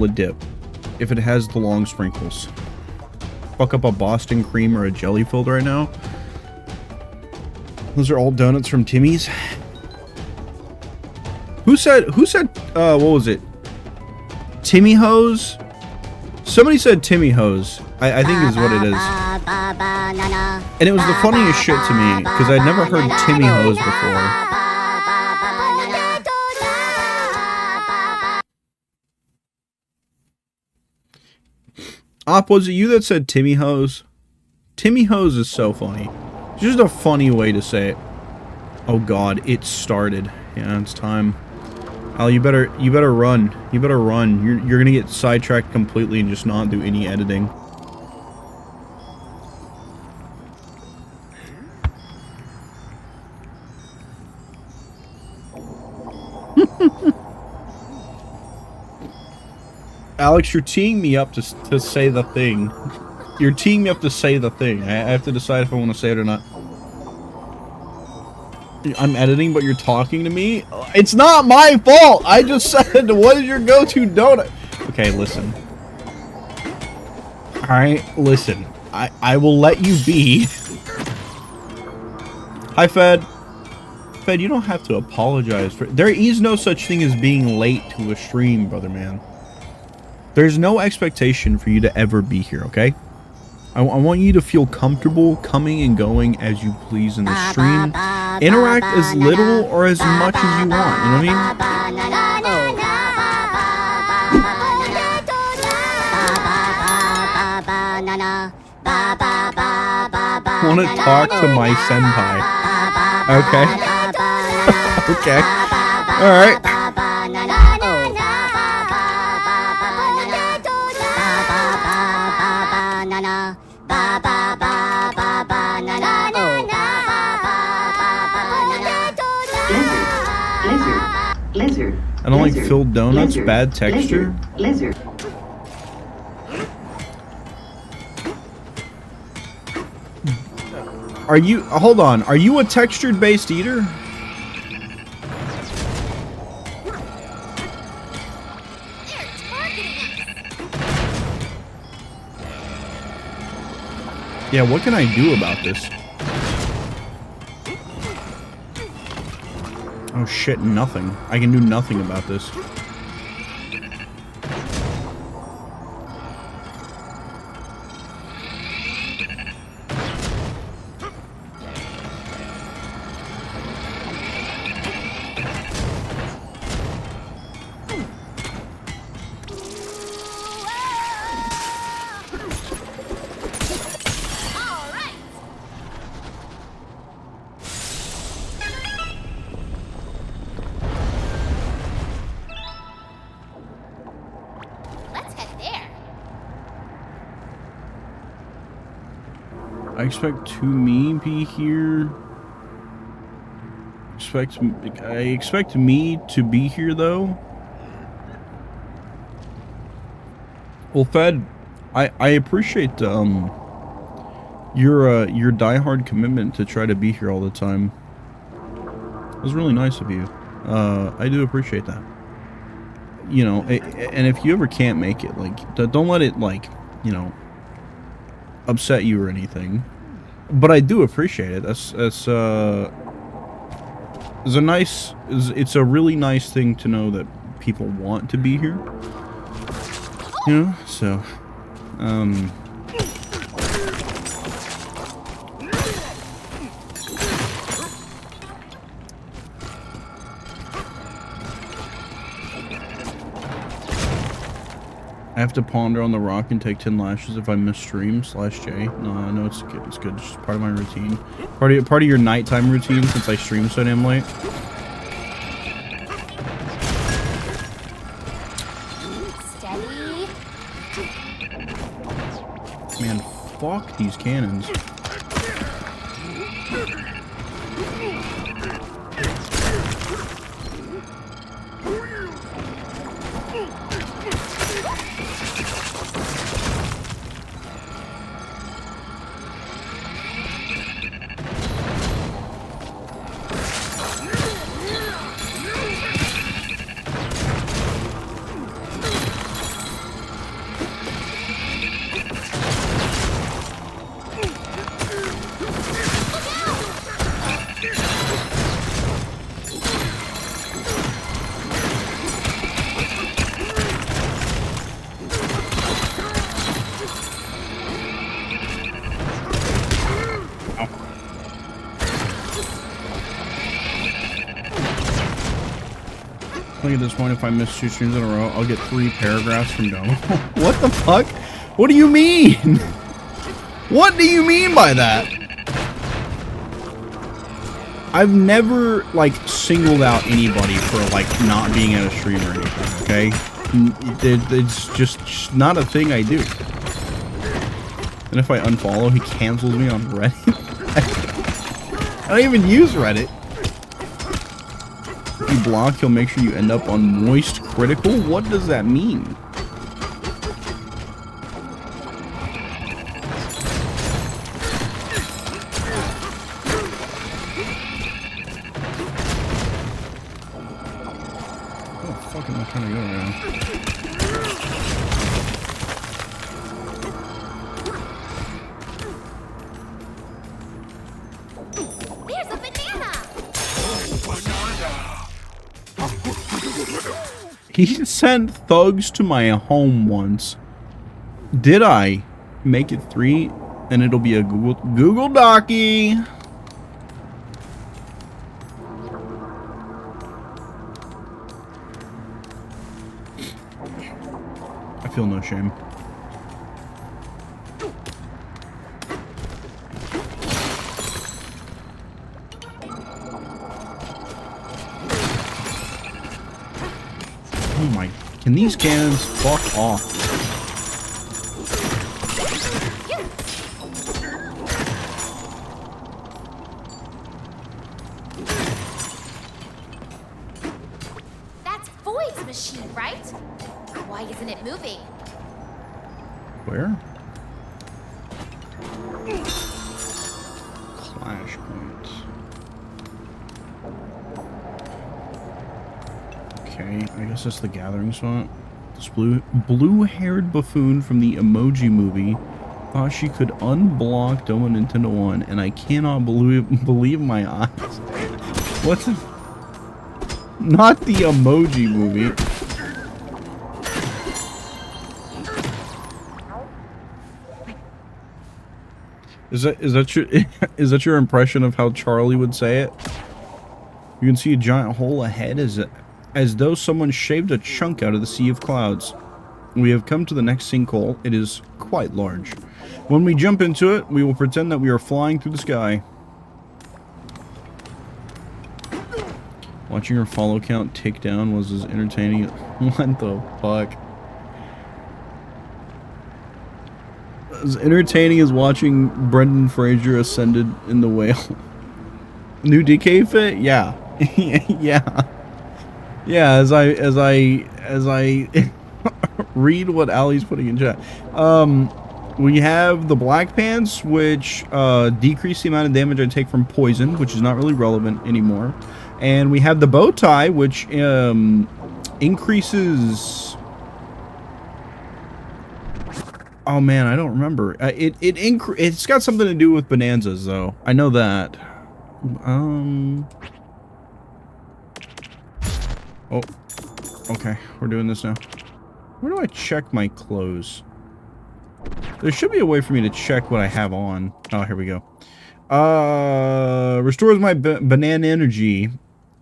a dip if it has the long sprinkles. Fuck up a Boston cream or a jelly filled right now. Those are all donuts from Timmy's. Who said, what was it? Timmy Hose? Somebody said Timmy Hose. I think is what it is. And it was the funniest shit to me, because I'd never heard Timmy Hose before. Op, was it you that said Timmy Hose? Timmy Hose is so funny. It's just a funny way to say it. Oh god, it started. Yeah, it's time. Al, you better run. You better run. You're gonna get sidetracked completely and just not do any editing. Alex, you're teeing me up to say the thing. You're teeing me up to say the thing. I have to decide if I want to say it or not. I'm editing, but you're talking to me? It's not my fault! I just said, what is your go-to donut? Okay, listen. Alright, listen. I will let you be. Hi, Fed. Fed, you don't have to apologize for... There is no such thing as being late to a stream, brother man. There's no expectation for you to ever be here, okay? I want you to feel comfortable coming and going as you please in the stream. Interact as little or as much as you want, you know what I mean? Want to talk to my senpai. Okay. Okay. Alright. I don't like filled donuts, bad texture. Are you, hold on, are you a textured based eater? Yeah, what can I do about this? Oh shit, nothing. I can do nothing about this. I expect to me be here. I expect me to be here though. Well, Fed, I appreciate your diehard commitment to try to be here all the time. It was really nice of you. I do appreciate that. You know, and if you ever can't make it, like, don't let it, like, you know, upset you or anything, but I do appreciate it. It's a really nice thing to know that people want to be here, you know. So I have to ponder on the rock and take 10 lashes if I miss stream /J. No, it's good. It's good. It's just part of my routine. Part of your nighttime routine since I stream so damn late. Steady. Man, fuck these cannons. think at this point, if I miss 2 streams in a row, I'll get 3 paragraphs from Domo. What the fuck? What do you mean? What do you mean by that? I've never, like, singled out anybody for, like, not being at a stream or anything, okay? It's just not a thing I do. And if I unfollow, he cancels me on Reddit. I don't even use Reddit. If you block, he'll make sure you end up on Moist Critical? What does that mean? Where the fuck am I trying to go right now? There's a banana! He sent thugs to my home once. Did I make it 3? And it'll be a Google Docky. I feel no shame. Oh my, can these cannons fuck off? That's Void's machine, right? Why isn't it moving? Where? Clash points. Okay, I guess that's the gathering spot. This blue-haired buffoon from the Emoji Movie thought she could unblock Domo Nintendo 1, and I cannot believe my eyes. What's the... Not the Emoji Movie. Is that your impression of how Charlie would say it? You can see a giant hole ahead as though someone shaved a chunk out of the sea of clouds. We have come to the next sinkhole. It is quite large. When we jump into it, we will pretend that we are flying through the sky. Watching her follow count tick down was as entertaining. What the fuck? As entertaining as watching Brendan Fraser ascended in the whale. New DK fit? Yeah. Yeah. Yeah, as I read what Ali's putting in chat. We have the black pants, which decrease the amount of damage I take from poison, which is not really relevant anymore. And we have the bow tie, which increases... Oh man, I don't remember. It's got something to do with bonanzas, though. I know that. Oh, okay. We're doing this now. Where do I check my clothes? There should be a way for me to check what I have on. Oh, here we go. Restores my banana energy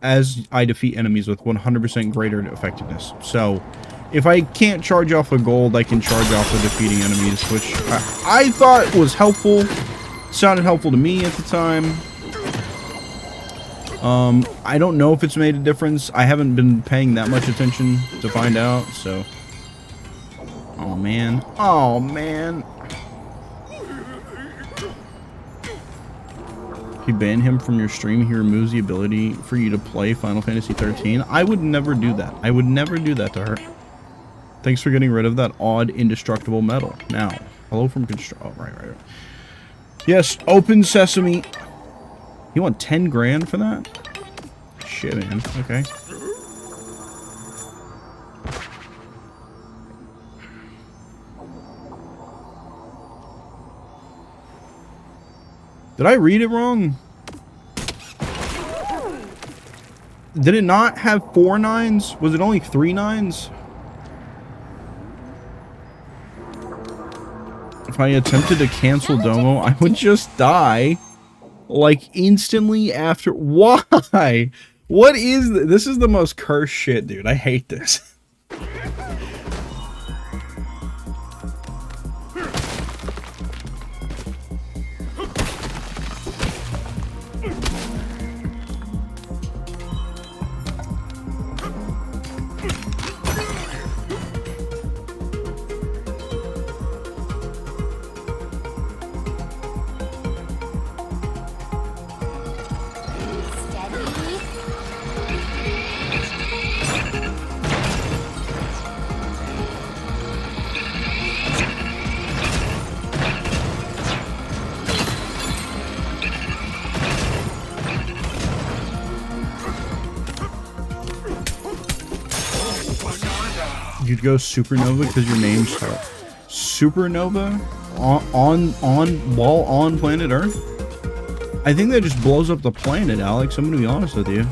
as I defeat enemies with 100% greater effectiveness. So, if I can't charge off a gold, I can charge off of defeating enemies, which I thought was helpful. Sounded helpful to me at the time. I don't know if it's made a difference. I haven't been paying that much attention to find out, so... Oh, man. Oh, man. If you ban him from your stream, he removes the ability for you to play Final Fantasy 13. I would never do that. I would never do that to her. Thanks for getting rid of that odd, indestructible metal. Now, hello from construct. Oh, right. Yes, open sesame. You want 10 grand for that? Shit, man. Okay. Did I read it wrong? Did it not have 4 nines? Was it only 3 nines? If I attempted to cancel Domo, I would just die. Like, instantly after... Why? What is this? Is the most cursed shit, dude. I hate this. You'd go supernova because your name's supernova while on planet Earth. I think that just blows up the planet, Alex. I'm gonna be honest with you.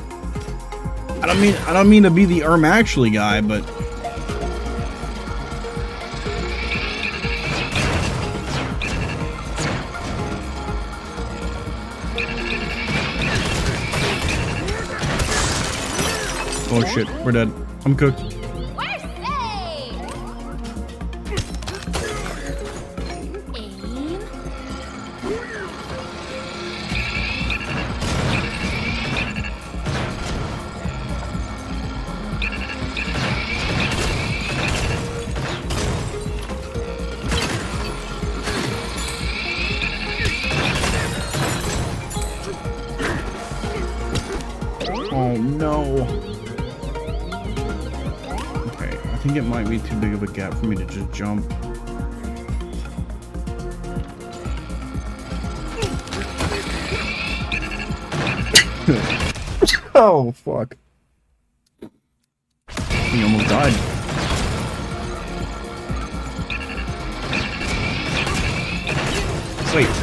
I don't mean to be the actually guy, but oh shit, we're dead. I'm cooked. Oh no. Okay, I think it might be too big of a gap for me to just jump. Oh fuck. He almost died.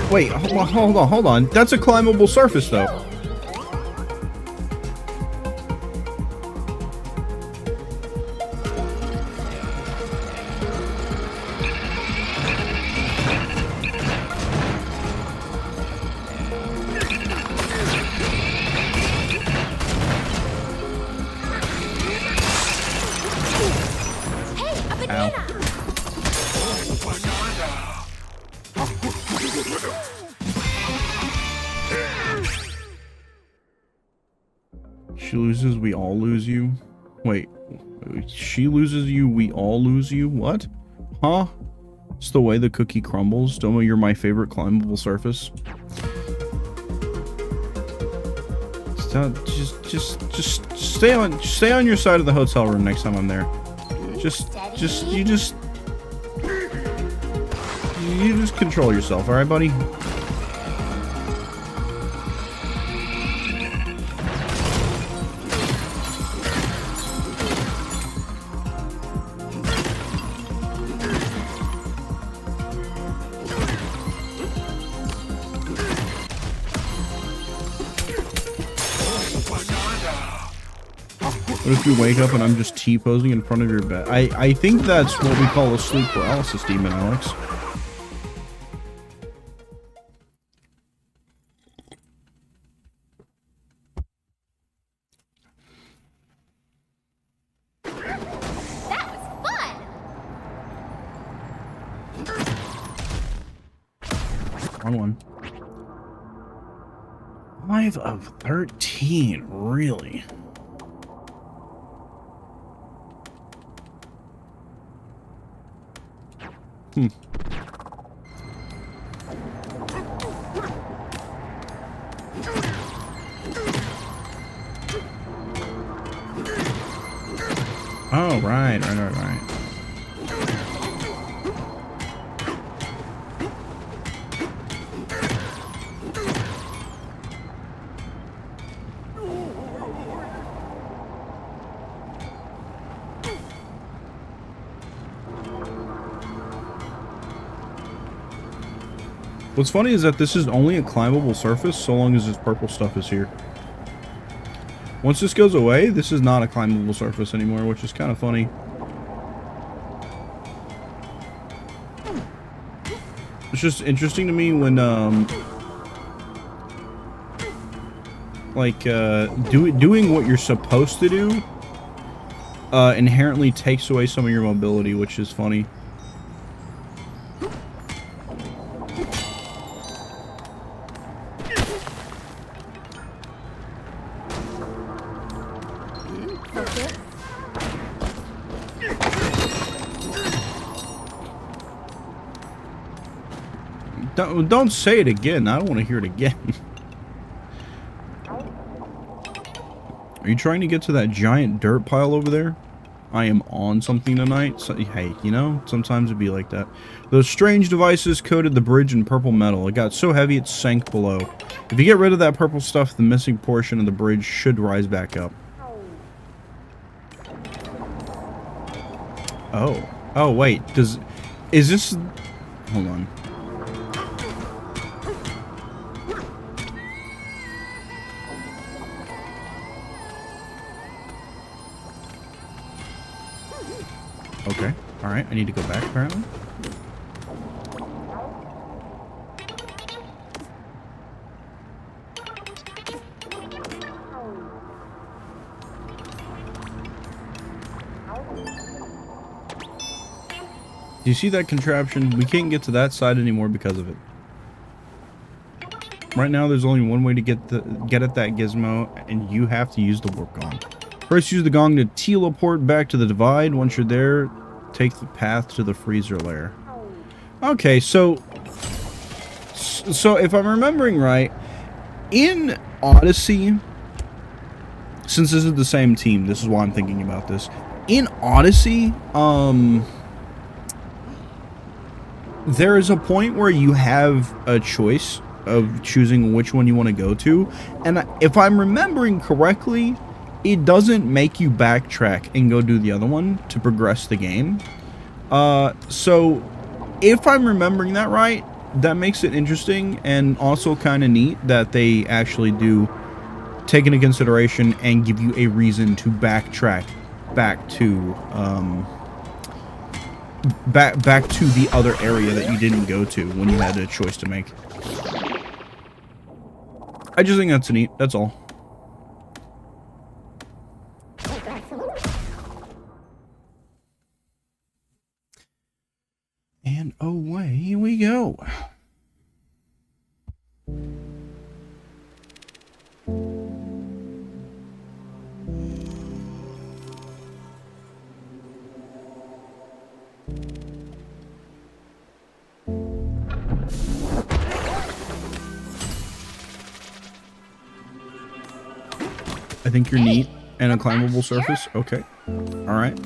Wait, hold on. That's a climbable surface though. She loses, we all lose you. Wait, she loses you, we all lose you? What? Huh? It's the way the cookie crumbles. Domo, you're my favorite climbable surface. Just stay on your side of the hotel room next time I'm there. You just control yourself, all right, buddy? What if you wake up and I'm just T-posing in front of your bed? I think that's what we call a sleep paralysis demon, Alex. That was fun! Wrong one. 5 of 13, really? Oh, right. What's funny is that this is only a climbable surface so long as this purple stuff is here. Once this goes away, this is not a climbable surface anymore, which is kind of funny. It's just interesting to me when like, doing what you're supposed to do, inherently takes away some of your mobility, which is funny. Don't say it again. I don't want to hear it again. Are you trying to get to that giant dirt pile over there? I am on something tonight. So, hey, you know, sometimes it'd be like that. Those strange devices coated the bridge in purple metal. It got so heavy it sank below. If you get rid of that purple stuff, the missing portion of the bridge should rise back up. Oh. Oh, wait. Is this... Hold on. Okay. Alright, I need to go back, apparently. Do you see that contraption? We can't get to that side anymore because of it. Right now, there's only one way to get at that gizmo, and you have to use the warp gong. First, use the gong to teleport back to the divide. Once you're there, take the path to the freezer lair. Okay, so if I'm remembering right, in Odyssey, since this is the same team, this is why I'm thinking about this. In Odyssey, there is a point where you have a choice of choosing which one you want to go to, and if I'm remembering correctly, it doesn't make you backtrack and go do the other one to progress the game. So if I'm remembering that right, that makes it interesting and also kind of neat that they actually do take into consideration and give you a reason to backtrack back to back to the other area that you didn't go to when you had a choice to make. I just think that's neat. That's all. And away we go. I think you're neat and a climbable surface. Okay. All right.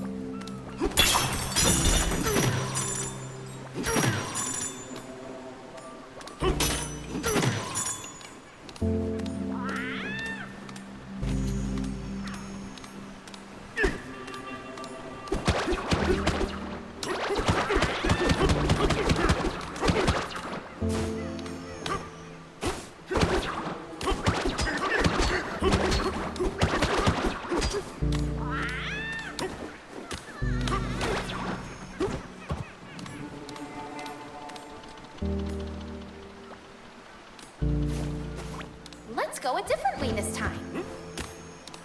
Let's go a different way this time.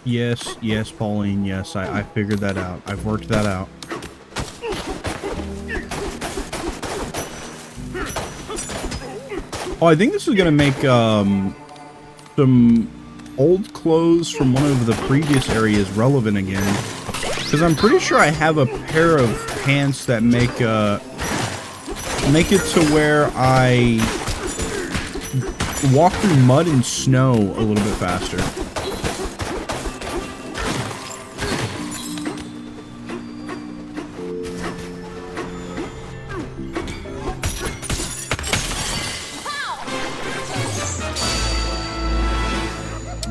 Yes, yes, Pauline, yes, I figured that out. I've worked that out. Oh, I think this is gonna make, some old clothes from one of the previous areas relevant again. Because I'm pretty sure I have a pair of pants that make it to where I walk through mud and snow a little bit faster.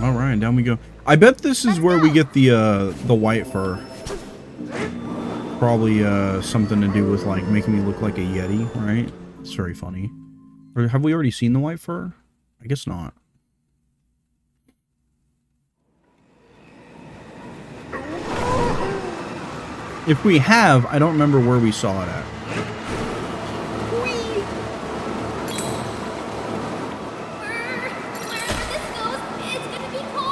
All right, down we go. I bet this is where we get the white fur. Probably something to do with like making me look like a Yeti, right? It's very funny. Or have we already seen the white fur? I guess not. If we have, I don't remember where we saw it at. Wherever this goes, it's gonna be cold.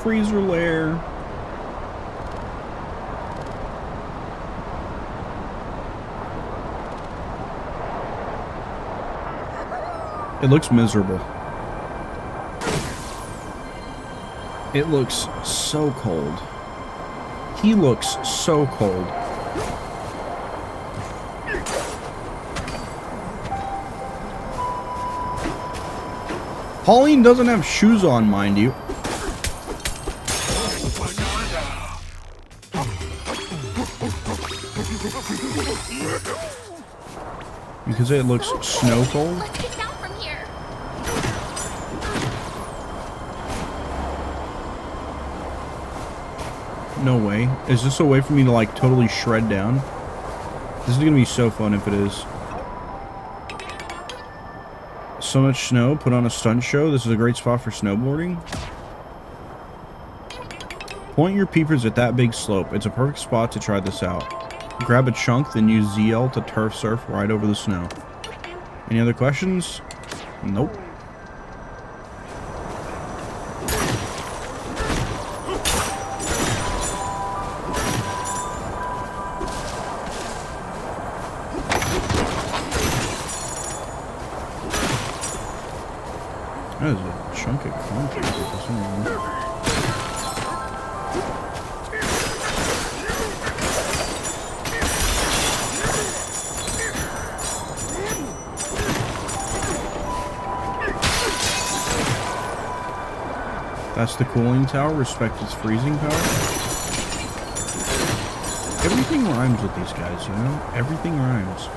freezer lair. It looks miserable. It looks so cold. He looks so cold. Pauline doesn't have shoes on, mind you. Because it looks snow cold. Let's get down from here. No way. Is this a way for me to like totally shred down? This is gonna be so fun if it is. So much snow, put on a stunt show. This is a great spot for snowboarding. Point your peepers at that big slope. It's a perfect spot to try this out. Grab a chunk, then use ZL to turf surf right over the snow. Any other questions? Nope. That is a chunk of concrete for some reason. That's the cooling tower. Respect its freezing power. Everything rhymes with these guys, you know? Everything rhymes.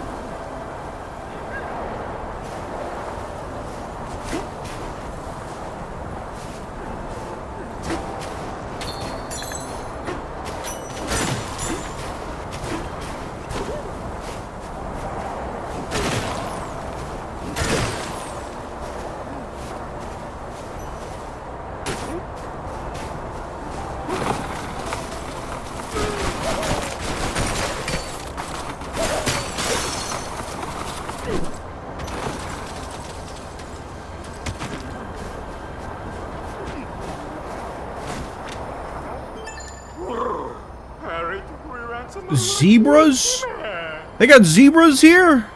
Zebras? They got zebras here?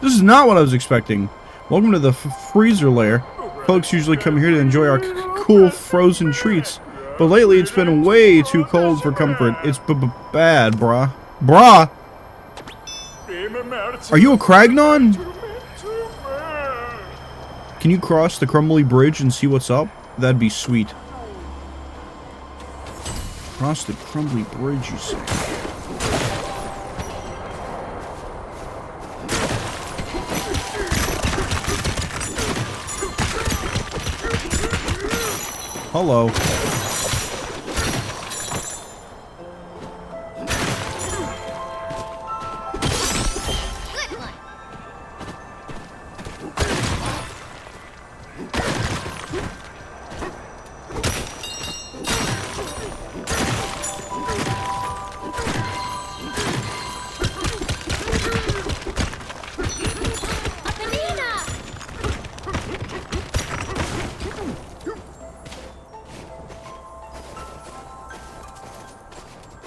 This is not what I was expecting. Welcome to the freezer lair. Folks usually come here to enjoy our cool frozen treats, but lately it's been way too cold for comfort. It's bad, brah. Brah! Are you a Cragnon? Can you cross the crumbly bridge and see what's up? That'd be sweet. Cross the crumbly bridge, you say? Hello. Good one.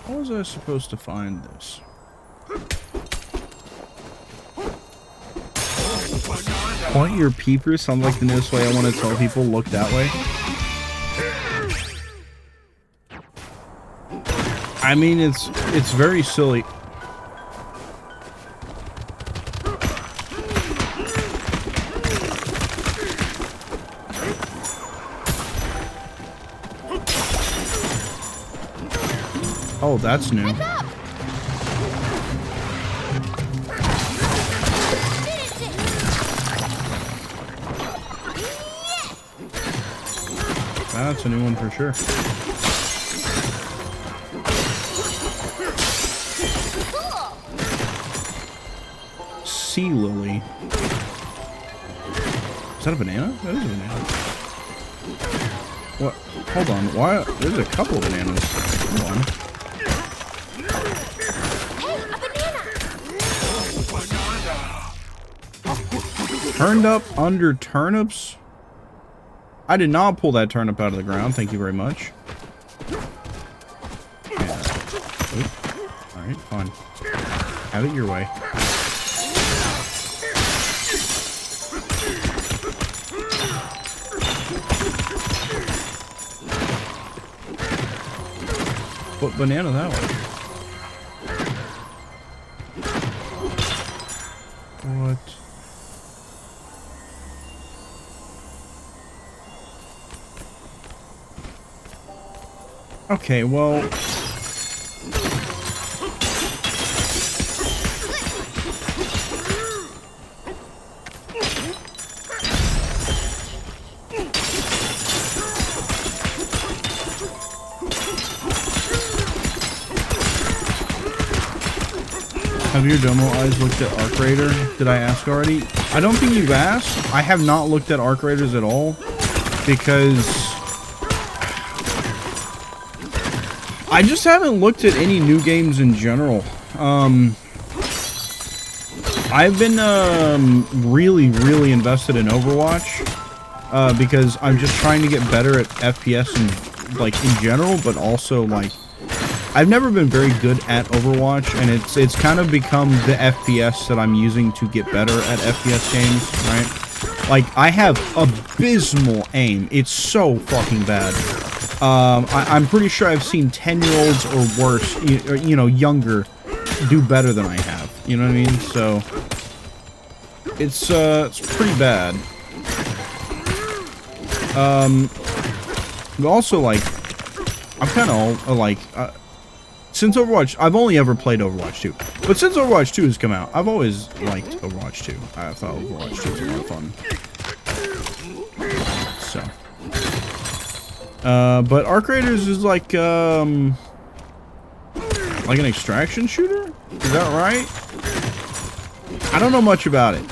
How was I supposed to find this? Point your peepers sounds like the newest way I want to tell people look that way. I mean, it's very silly. Oh, that's new. That's a new one for sure. Sea lily. Is that a banana? That is a banana. What? Hold on. Why? There's a couple of bananas. Hold on. Turned up under turnips? I did not pull that turnip out of the ground. Thank you very much. Alright, fine. Have it your way. Put banana that way. What? Okay, well... Have your Domo eyes looked at Arc Raider? Did I ask already? I don't think you've asked. I have not looked at Arc Raiders at all because I just haven't looked at any new games in general. I've been really invested in Overwatch because I'm just trying to get better at FPS and like in general, but also like I've never been very good at Overwatch, and it's kind of become the FPS that I'm using to get better at FPS games, right? Like, I have abysmal aim. It's so fucking bad. I'm pretty sure I've seen 10-year-olds or worse, you know, younger, do better than I have. You know what I mean? So, it's pretty bad. But also, like, I'm kind of, like... since Overwatch, I've only ever played Overwatch 2. But since Overwatch 2 has come out, I've always liked Overwatch 2. I thought Overwatch 2 was a lot of fun. So. But Arc Raiders is like an extraction shooter? Is that right? I don't know much about it.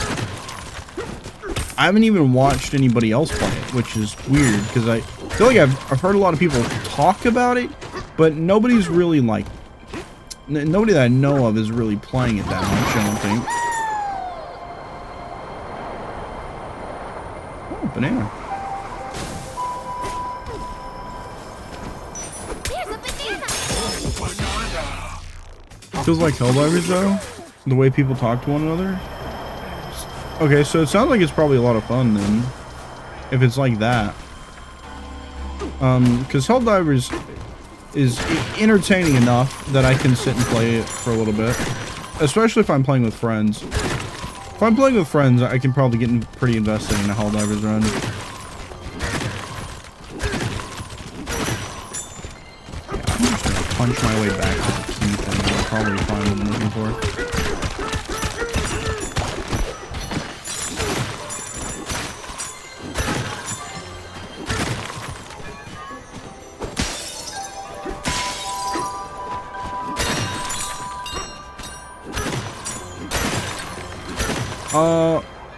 I haven't even watched anybody else play it, which is weird, because I feel like I've heard a lot of people talk about it, but nobody's really, like, nobody that I know of is really playing it that much, I don't think. Oh, banana. There's a banana. Feels like Helldivers, though, the way people talk to one another. Okay, so it sounds like it's probably a lot of fun, then, if it's like that. Because Helldivers is entertaining enough that I can sit and play it for a little bit. Especially if I'm playing with friends. If I'm playing with friends, I can probably get pretty invested in a Helldivers run. Yeah, I'm just gonna punch my way back to the key thing. I'll probably find what I'm looking for.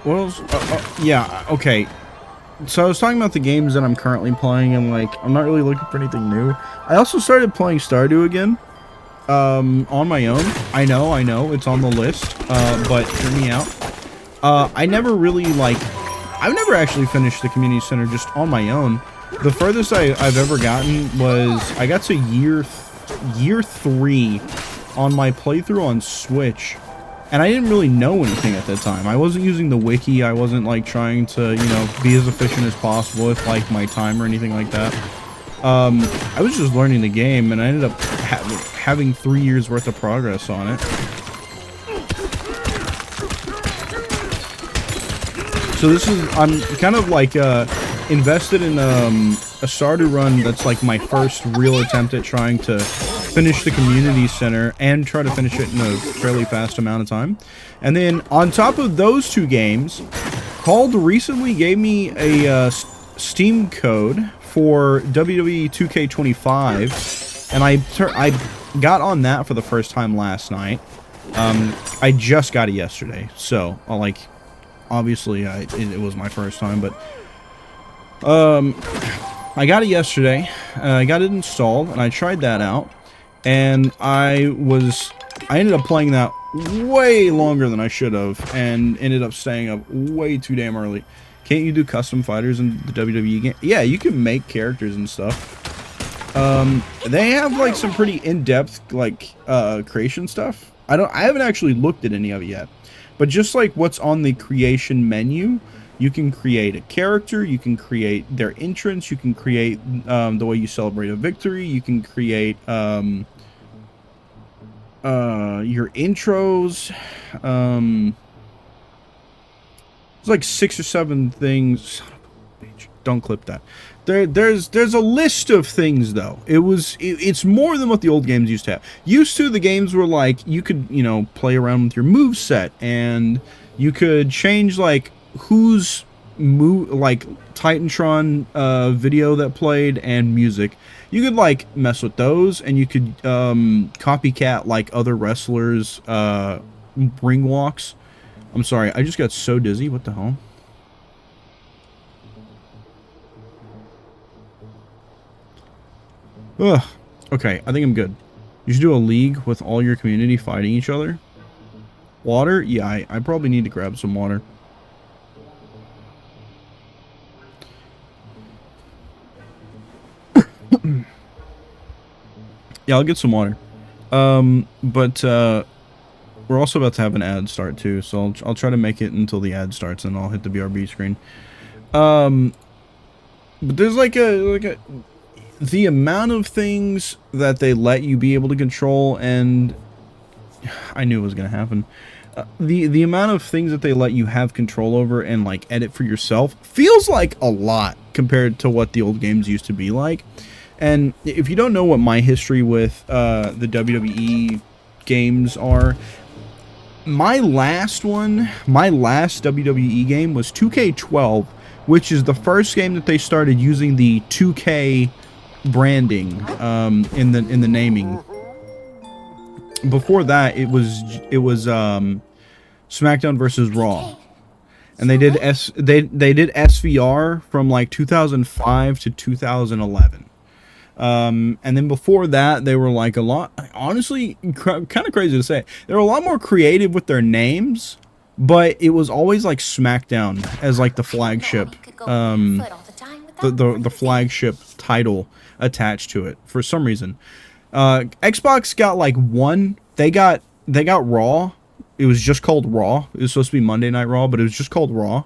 What else? Yeah, okay. So I was talking about the games that I'm currently playing, and like, I'm not really looking for anything new. I also started playing Stardew again, on my own. I know, it's on the list, but hear me out. I never really, like, I've never actually finished the community center just on my own. The furthest I've ever gotten was, I got to year 3 on my playthrough on Switch. And I didn't really know anything at that time. I wasn't using the wiki. I wasn't, like, trying to, you know, be as efficient as possible with, like, my time or anything like that. I was just learning the game, and I ended up having 3 years worth of progress on it. So this is, I'm kind of, like, invested in, a Stardew run that's, like, my first real attempt at trying to finish the community center and try to finish it in a fairly fast amount of time. And then on top of those two games, Called recently gave me a Steam code for WWE 2K25, and I got on that for the first time last night. I just got it yesterday, so like obviously it was my first time, but I got it yesterday. I got it installed and I tried that out. And I ended up playing that way longer than I should have, and ended up staying up way too damn early. Can't you do custom fighters in the WWE game? Yeah, you can make characters and stuff. They have like some pretty in-depth like creation stuff. I haven't actually looked at any of it yet. But just like what's on the creation menu, you can create a character, you can create their entrance, you can create the way you celebrate a victory, you can create your intros. There's like 6 or 7 things. Son of a bitch. Don't clip that. There's a list of things though. It's more than what the old games used to have. Used to, the games were like you could, you know, play around with your move set, and you could change like whose move, like Titantron video that played and music. You could like mess with those, and you could copycat like other wrestlers ring walks. I'm sorry, I just got so dizzy. What the hell? Ugh. Okay, I think I'm good. You should do a league with all your community fighting each other. Water? Yeah, I probably need to grab some water. Yeah, I'll get some water. But we're also about to have an ad start too, so I'll try to make it until the ad starts, and I'll hit the BRB screen. But there's like the amount of things that they let you be able to control, and I knew it was gonna happen. The amount of things that they let you have control over and like edit for yourself feels like a lot compared to what the old games used to be like. And if you don't know what my history with the WWE games are, my last WWE game was 2K12, which is the first game that they started using the 2K branding in the naming. Before that, it was SmackDown versus Raw, and they did SVR from like 2005 to 2011. And then before that, they were like a lot, honestly, kind of crazy to say, they were a lot more creative with their names, but it was always like SmackDown as like the flagship, the flagship title attached to it for some reason. Xbox got like they got Raw. It was just called Raw. It was supposed to be Monday Night Raw, but it was just called Raw.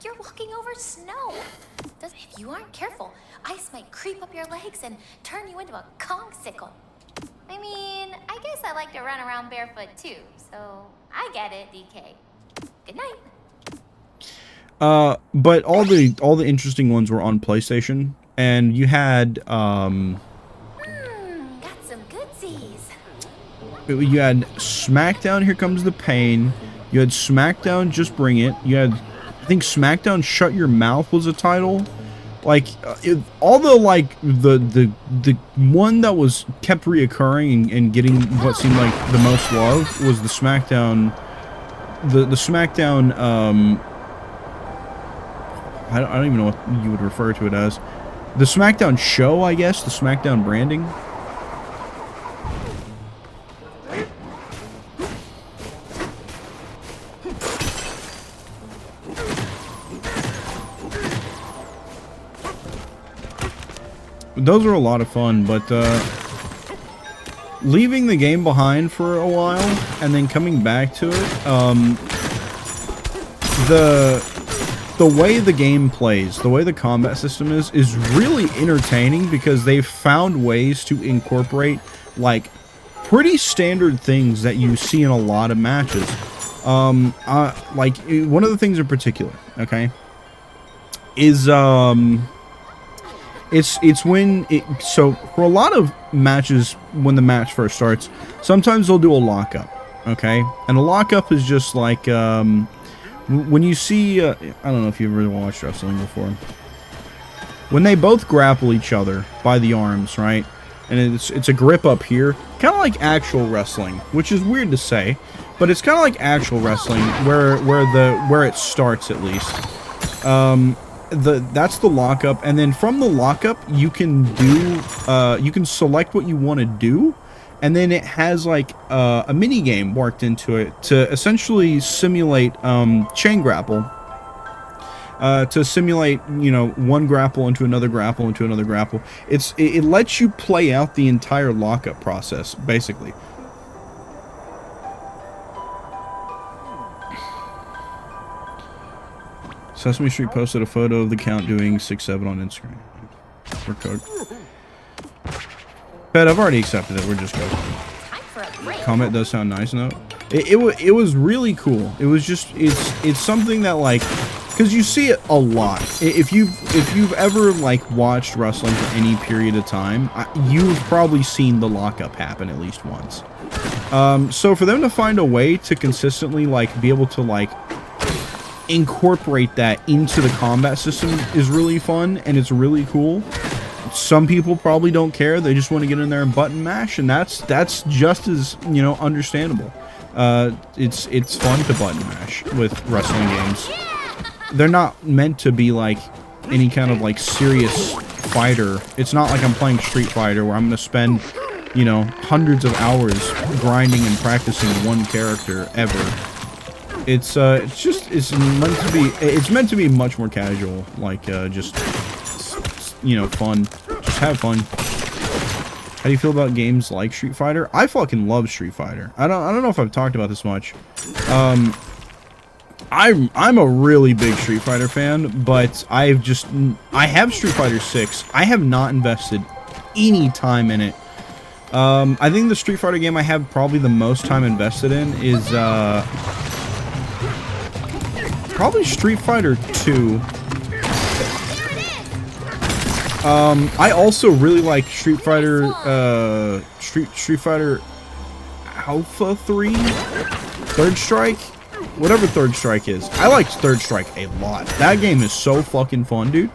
You're walking over snow. If you aren't careful, ice might creep up your legs and turn you into a Kongsicle. I mean, I guess I like to run around barefoot too, so I get it, DK. Good night. But all the interesting ones were on PlayStation, and you had Got some goodsies. you had SmackDown Here Comes the Pain. You had SmackDown Just Bring It. You had, I think, SmackDown Shut Your Mouth was a title. Like all the like the one that was kept reoccurring and getting what seemed like the most love was the SmackDown. The SmackDown. I don't even know what you would refer to it as. The SmackDown show, I guess. The SmackDown branding. Those are a lot of fun, but leaving the game behind for a while and then coming back to it, the way the game plays, the way the combat system is really entertaining because they've found ways to incorporate like pretty standard things that you see in a lot of matches. Like one of the things in particular, okay, is it's when so for a lot of matches when the match first starts, sometimes they'll do a lockup, okay, and a lockup is just like when you see I don't know if you've ever watched wrestling before, when they both grapple each other by the arms, right, and it's a grip up here, kind of like actual wrestling, which is weird to say, but it's kind of like actual wrestling where it starts at least. That's the lockup, and then from the lockup you can do you can select what you want to do, and then it has like a mini game worked into it to essentially simulate chain grapple. to simulate, you know, one grapple into another grapple into another grapple. It lets you play out the entire lockup process, basically. Sesame Street posted a photo of the count doing 6-7 on Instagram. For code. Bet, I've already accepted it. We're just going. Comment does sound nice, no? It was really cool. It was just it's something that, like, because you see it a lot. If you've ever like watched wrestling for any period of time, you've probably seen the lockup happen at least once. So for them to find a way to consistently like be able to like incorporate that into the combat system is really fun, and it's really cool. Some people probably don't care. They just want to get in there and button mash, and that's just as, you know, understandable. It's fun to button mash with wrestling games. They're not meant to be like any kind of like serious fighter. It's not like I'm playing Street Fighter where I'm going to spend, you know, hundreds of hours grinding and practicing one character ever. It's meant to be much more casual, like just, you know, fun. Just have fun. How do you feel about games like Street Fighter? I fucking love Street Fighter. I don't know if I've talked about this much. I'm a really big Street Fighter fan, but I have Street Fighter 6. I have not invested any time in it. I think the Street Fighter game I have probably the most time invested in is probably Street Fighter 2. I also really like Street Fighter Alpha 3, Third Strike, whatever Third Strike is. I like Third Strike a lot. That game is so fucking fun, dude.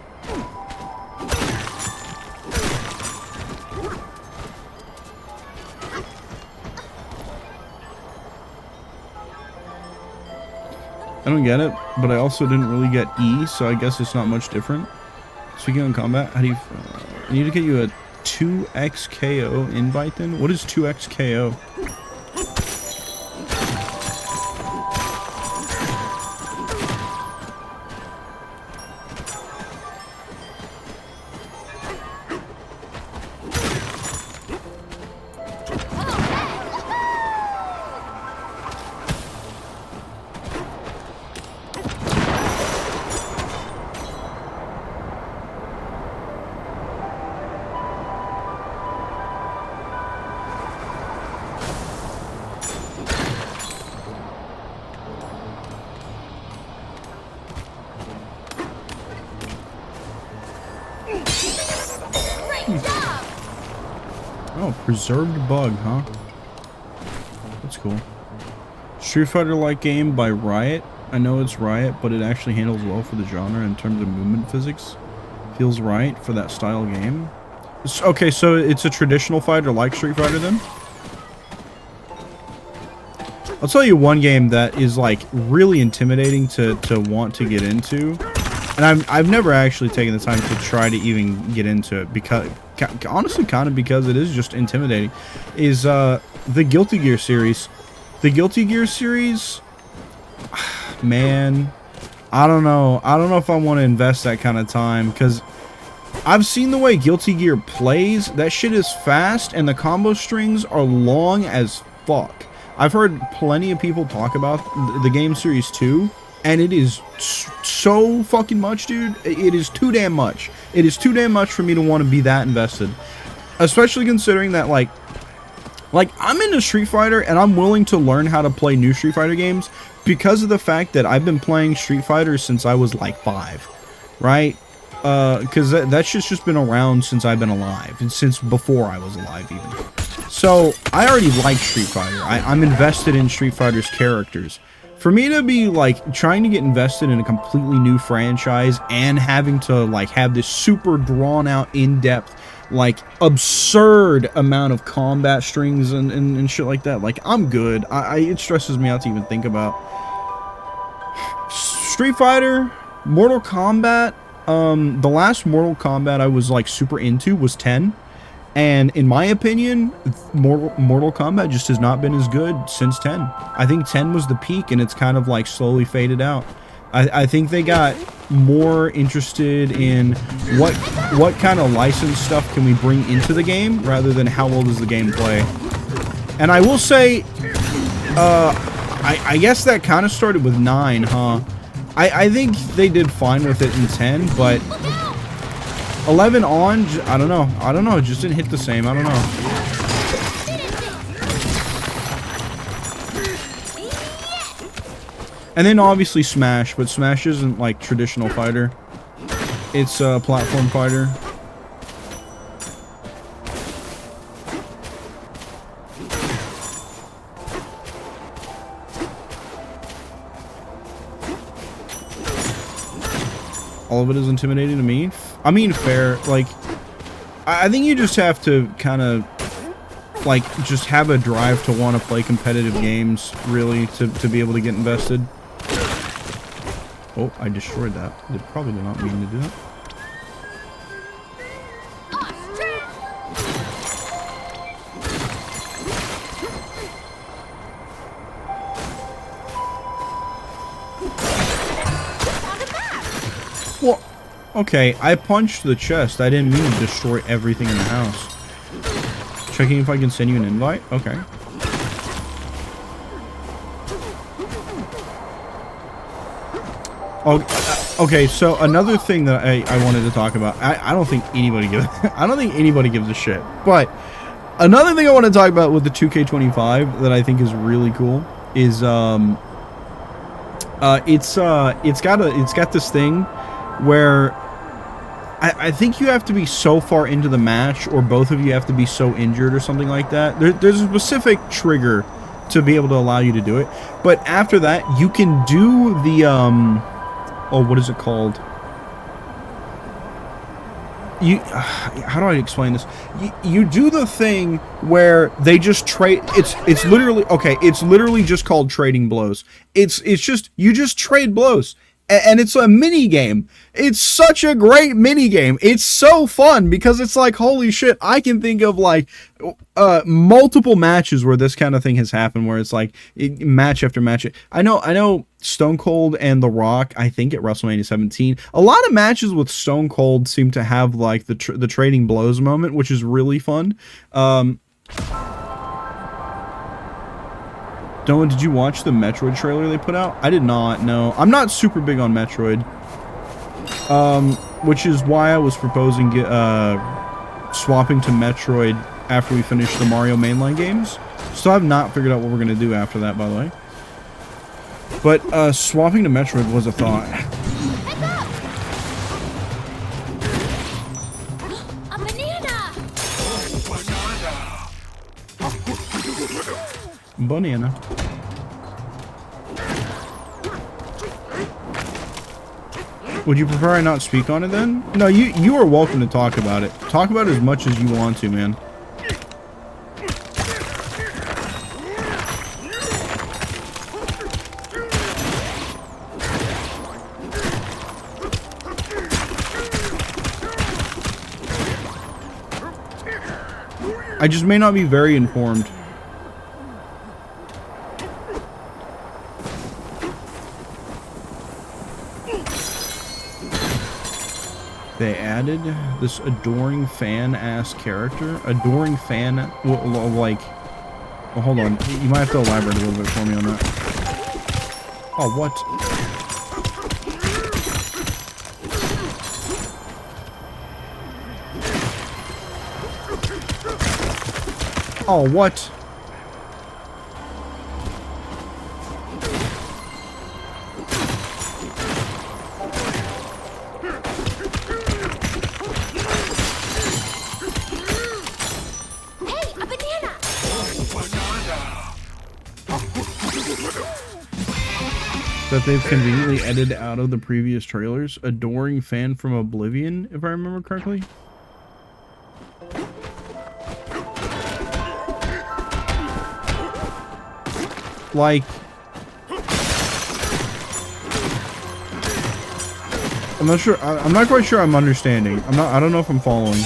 I don't get it, but I also didn't really get E, so I guess it's not much different. Speaking on combat, how do you... I need to get you a 2xKO invite then? What is 2xKO? Oh, preserved bug, huh? That's cool. Street Fighter-like game by Riot. I know it's Riot, but it actually handles well for the genre in terms of movement physics. Feels right for that style game. Okay, so it's a traditional fighter like Street Fighter then? I'll tell you one game that is like really intimidating to want to get into. And I've never actually taken the time to try to even get into it because, honestly, kind of because it is just intimidating, is the Guilty Gear series. The Guilty Gear series, man, I don't know. I don't know if I want to invest that kind of time because I've seen the way Guilty Gear plays. That shit is fast and the combo strings are long as fuck. I've heard plenty of people talk about the game series too. And it is so fucking much, dude. It is too damn much. It is too damn much for me to want to be that invested. Especially considering that, like I'm into Street Fighter, and I'm willing to learn how to play new Street Fighter games because of the fact that I've been playing Street Fighter since I was, like, 5. Right? Because that shit's just been around since I've been alive. And since before I was alive, even. So, I already like Street Fighter. I'm invested in Street Fighter's characters. For me to be, like, trying to get invested in a completely new franchise and having to, like, have this super drawn-out, in-depth, like, absurd amount of combat strings and shit like that, like, I'm good. It stresses me out to even think about. Street Fighter, Mortal Kombat, the last Mortal Kombat I was, like, super into was 10. And in my opinion, Mortal Kombat just has not been as good since 10. I think 10 was the peak, and it's kind of like slowly faded out. I think they got more interested in what kind of licensed stuff can we bring into the game rather than how well does the game play. And I will say, I guess that kind of started with 9, huh? I think they did fine with it in 10, but 11 on, I don't know, it just didn't hit the same, I don't know. And then obviously Smash, but Smash isn't like traditional fighter. It's a platform fighter. All of it is intimidating to me. I mean, fair. Like, I think you just have to kind of like just have a drive to want to play competitive games, really, to be able to get invested. Oh, I destroyed that. They probably did not mean to do that. Well, okay, I punched the chest. I didn't mean to destroy everything in the house. Checking if I can send you an invite? Okay. Okay, so another thing that I wanted to talk about. I don't think anybody gives I don't think anybody gives a shit. But another thing I want to talk about with the 2K25 that I think is really cool is it's got this thing where I think you have to be so far into the match, or both of you have to be so injured or something like that. There's a specific trigger to be able to allow you to do it. But after that, you can do the oh, what is it called? How do I explain this? You do the thing where they just trade. It's literally okay. It's literally just called trading blows. It's just you just trade blows. And it's a mini game. It's such a great mini game. It's so fun because it's like, holy shit, I can think of like multiple matches where this kind of thing has happened, where it's like match after match. I know Stone Cold and The Rock, I think at WrestleMania 17, a lot of matches with Stone Cold seem to have like the trading blows moment, which is really fun. Dylan, did you watch the Metroid trailer they put out? I did not, no. I'm not super big on Metroid. Which is why I was proposing swapping to Metroid after we finish the Mario mainline games. Still have not figured out what we're going to do after that, by the way. But swapping to Metroid was a thought. Banana. Would you prefer I not speak on it then? No, you are welcome to talk about it. Talk about it as much as you want to, man. I just may not be very informed. They added this adoring fan-ass character. Adoring fan... like... Well, hold on. You might have to elaborate a little bit for me on that. Oh, what? Oh, what? That they've conveniently edited out of the previous trailers. Adoring fan from Oblivion, if I remember correctly. Like, I'm not sure. I'm not quite sure I'm understanding. I don't know if I'm following.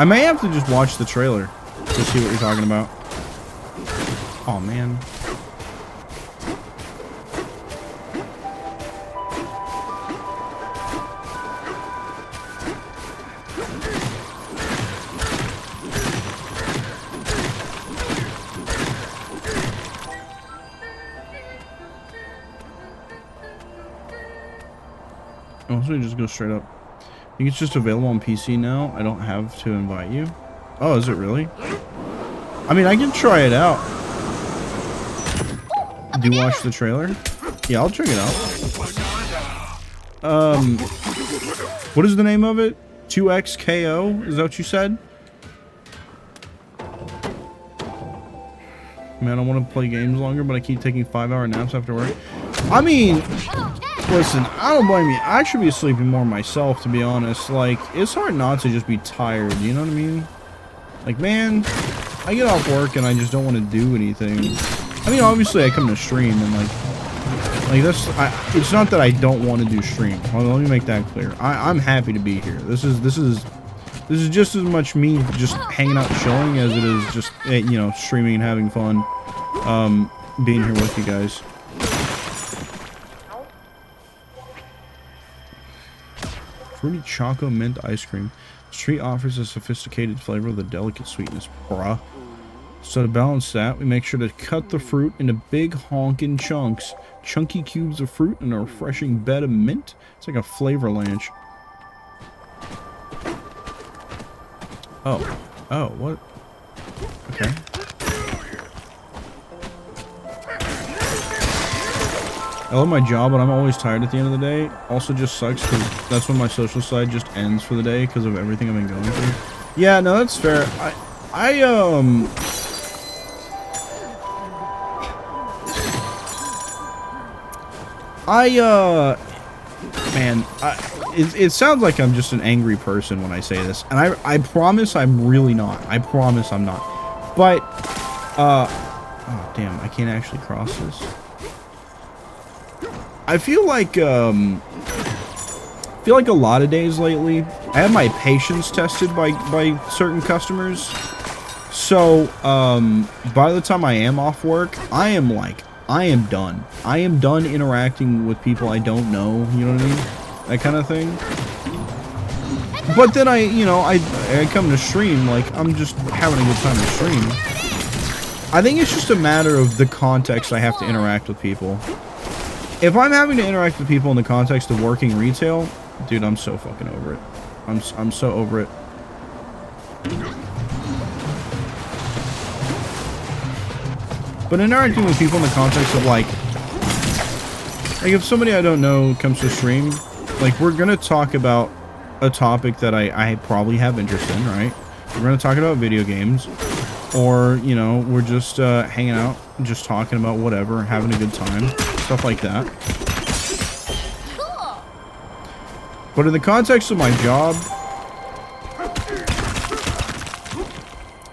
I may have to just watch the trailer to see what you're talking about. Oh, man. Oh, so we just go straight up. I think it's just available on PC now. I don't have to invite you. Oh, is it really? I mean, I can try it out. Do you watch the trailer? Yeah, I'll check it out. What is the name of it? 2XKO? Is that what you said? Man, I want to play games longer, but I keep taking 5-hour naps after work. I mean, listen, I don't blame you. I should be sleeping more myself, to be honest. Like, it's hard not to just be tired, you know what I mean? Like, man, I get off work and I just don't want to do anything. I mean, obviously, I come to stream and, like that's, it's not that I don't want to do stream. Well, let me make that clear. I'm happy to be here. This is just as much me just hanging out and chilling as it is just, you know, streaming and having fun, being here with you guys. Fruity Choco Mint Ice Cream. This treat offers a sophisticated flavor with a delicate sweetness, bruh. So to balance that, we make sure to cut the fruit into big honking chunks. Chunky cubes of fruit and a refreshing bed of mint. It's like a flavor lunch. Oh. Oh, what? Okay. I love my job, but I'm always tired at the end of the day. Also just sucks because that's when my social side just ends for the day because of everything I've been going through. Yeah, no, that's fair. Man, it sounds like I'm just an angry person when I say this, and I promise I'm really not. I promise I'm not. But, oh damn, I can't actually cross this. I feel like a lot of days lately, I have my patience tested by certain customers. So, by the time I am off work, I am done. I am done interacting with people I don't know, you know what I mean? That kind of thing. But then I come to stream, like, I'm just having a good time to stream. I think it's just a matter of the context I have to interact with people. If I'm having to interact with people in the context of working retail, dude, I'm so fucking over it. I'm so over it. But interacting with people in the context of, like if somebody I don't know comes to stream, like, we're gonna talk about a topic that I probably have interest in, right? We're gonna talk about video games, or, you know, we're just hanging out, just talking about whatever, having a good time, stuff like that. But in the context of my job,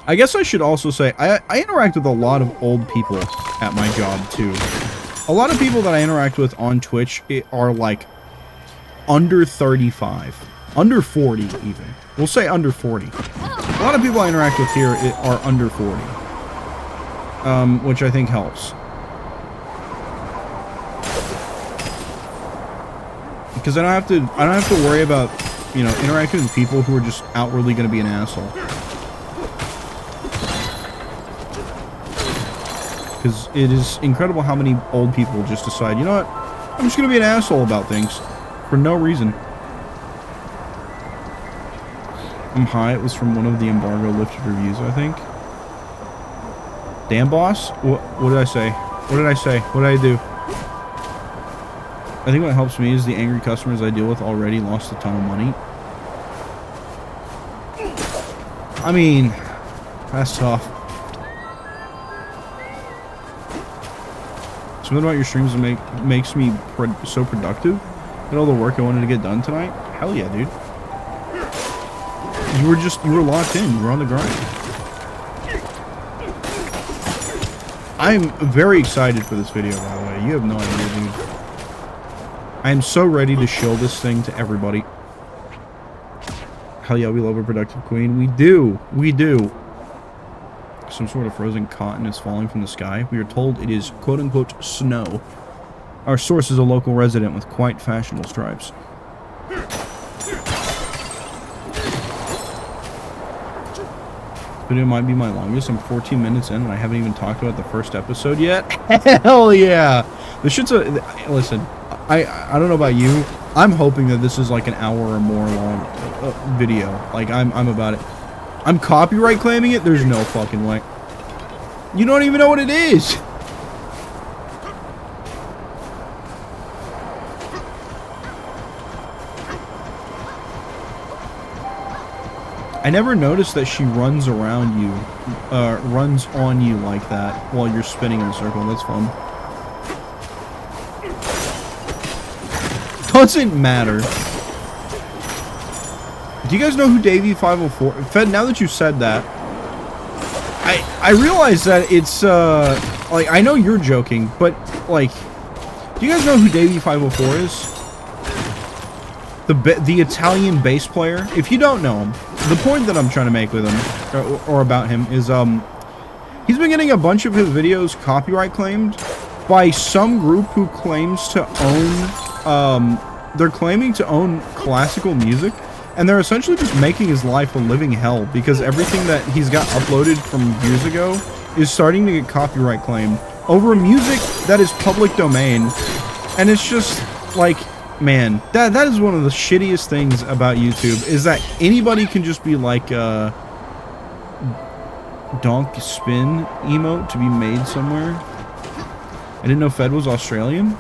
I guess I should also say, I interact with a lot of old people at my job, too. A lot of people that I interact with on Twitch are, like, under 35. Under 40, even. We'll say under 40. A lot of people I interact with here are under 40. Which I think helps. Because I don't have to worry about, you know, interacting with people who are just outwardly going to be an asshole. Because it is incredible how many old people just decide, you know what, I'm just going to be an asshole about things. For no reason. I'm high. It was from one of the embargo lifted reviews, I think. Damn, boss? What did I say? What did I say? What did I do? I think what helps me is the angry customers I deal with already lost a ton of money. I mean, that's tough. Something about your streams makes me so productive. And all the work I wanted to get done tonight. Hell yeah, dude. You were locked in. You were on the grind. I'm very excited for this video, by the way. You have no idea, dude. I am so ready to show this thing to everybody. Hell yeah, we love a productive queen. We do. We do. Some sort of frozen cotton is falling from the sky. We are told it is quote-unquote snow. Our source is a local resident with quite fashionable stripes. Video might be my longest. I'm 14 minutes in and I haven't even talked about the first episode yet. Hell yeah! This shit's a... Listen, I don't know about you. I'm hoping that this is like an hour or more long video. Like, I'm about it. I'm copyright claiming it? There's no fucking way. You don't even know what it is! I never noticed that she runs around you, runs on you like that while you're spinning in a circle. That's fun. Doesn't matter. Do you guys know who Davey 504? Fed, now that you said that, I realize that it's, like, I know you're joking, but, like, do you guys know who Davey 504 is? The Italian bass player? If you don't know him, the point that I'm trying to make with him, or about him, is, he's been getting a bunch of his videos copyright claimed by some group who claims to own, they're claiming to own classical music, and they're essentially just making his life a living hell, because everything that he's got uploaded from years ago is starting to get copyright claimed over music that is public domain, and it's just, like... Man, that is one of the shittiest things about YouTube, is that anybody can just be like a donk spin emote to be made somewhere. I didn't know Fed was Australian.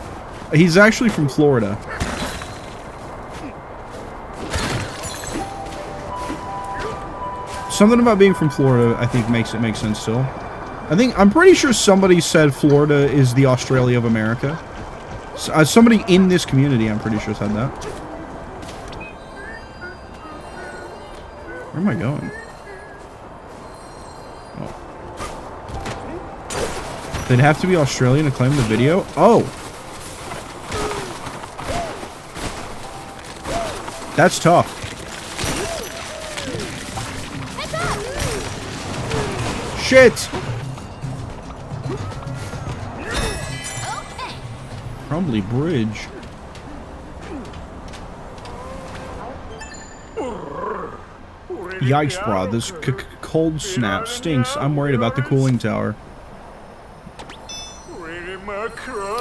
He's actually from Florida. Something about being from Florida, I think, makes it make sense still. I'm pretty sure somebody said Florida is the Australia of America. Somebody in this community, I'm pretty sure, said that. Where am I going? Oh. They'd have to be Australian to claim the video? Oh! That's tough. Shit! Crumbly bridge. Yikes, brah. This cold snap stinks. I'm worried about the cooling tower.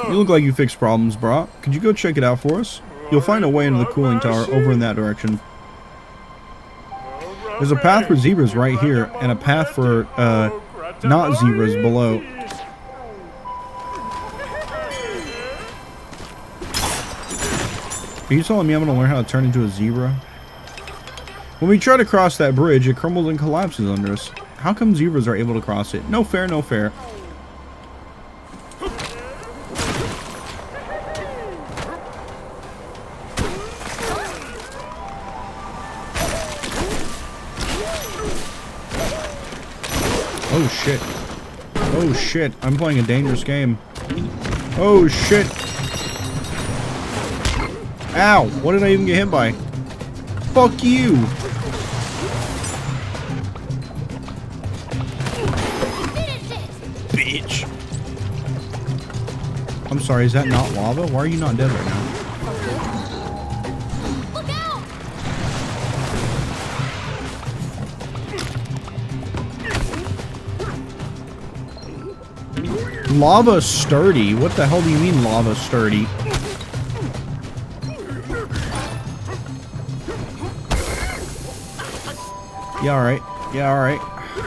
You look like you fixed problems, brah. Could you go check it out for us? You'll find a way into the cooling tower over in that direction. There's a path for zebras right here, and a path for, not zebras below. Are you telling me I'm going to learn how to turn into a zebra? When we try to cross that bridge, it crumbles and collapses under us. How come zebras are able to cross it? No fair, no fair. Oh shit. Oh shit. I'm playing a dangerous game. Oh shit. Ow! What did I even get hit by? Fuck you! Bitch! I'm sorry, is that not lava? Why are you not dead right now? Look out! Lava sturdy? What the hell do you mean lava sturdy? Yeah, alright. Yeah, alright.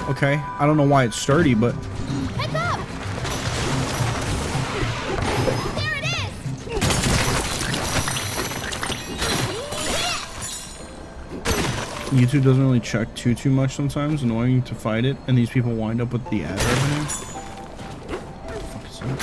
Okay. I don't know why it's sturdy, but... Heads up! There it is! YouTube doesn't really check too much sometimes. Annoying to fight it, and these people wind up with the ad revenue. What the fuck is that?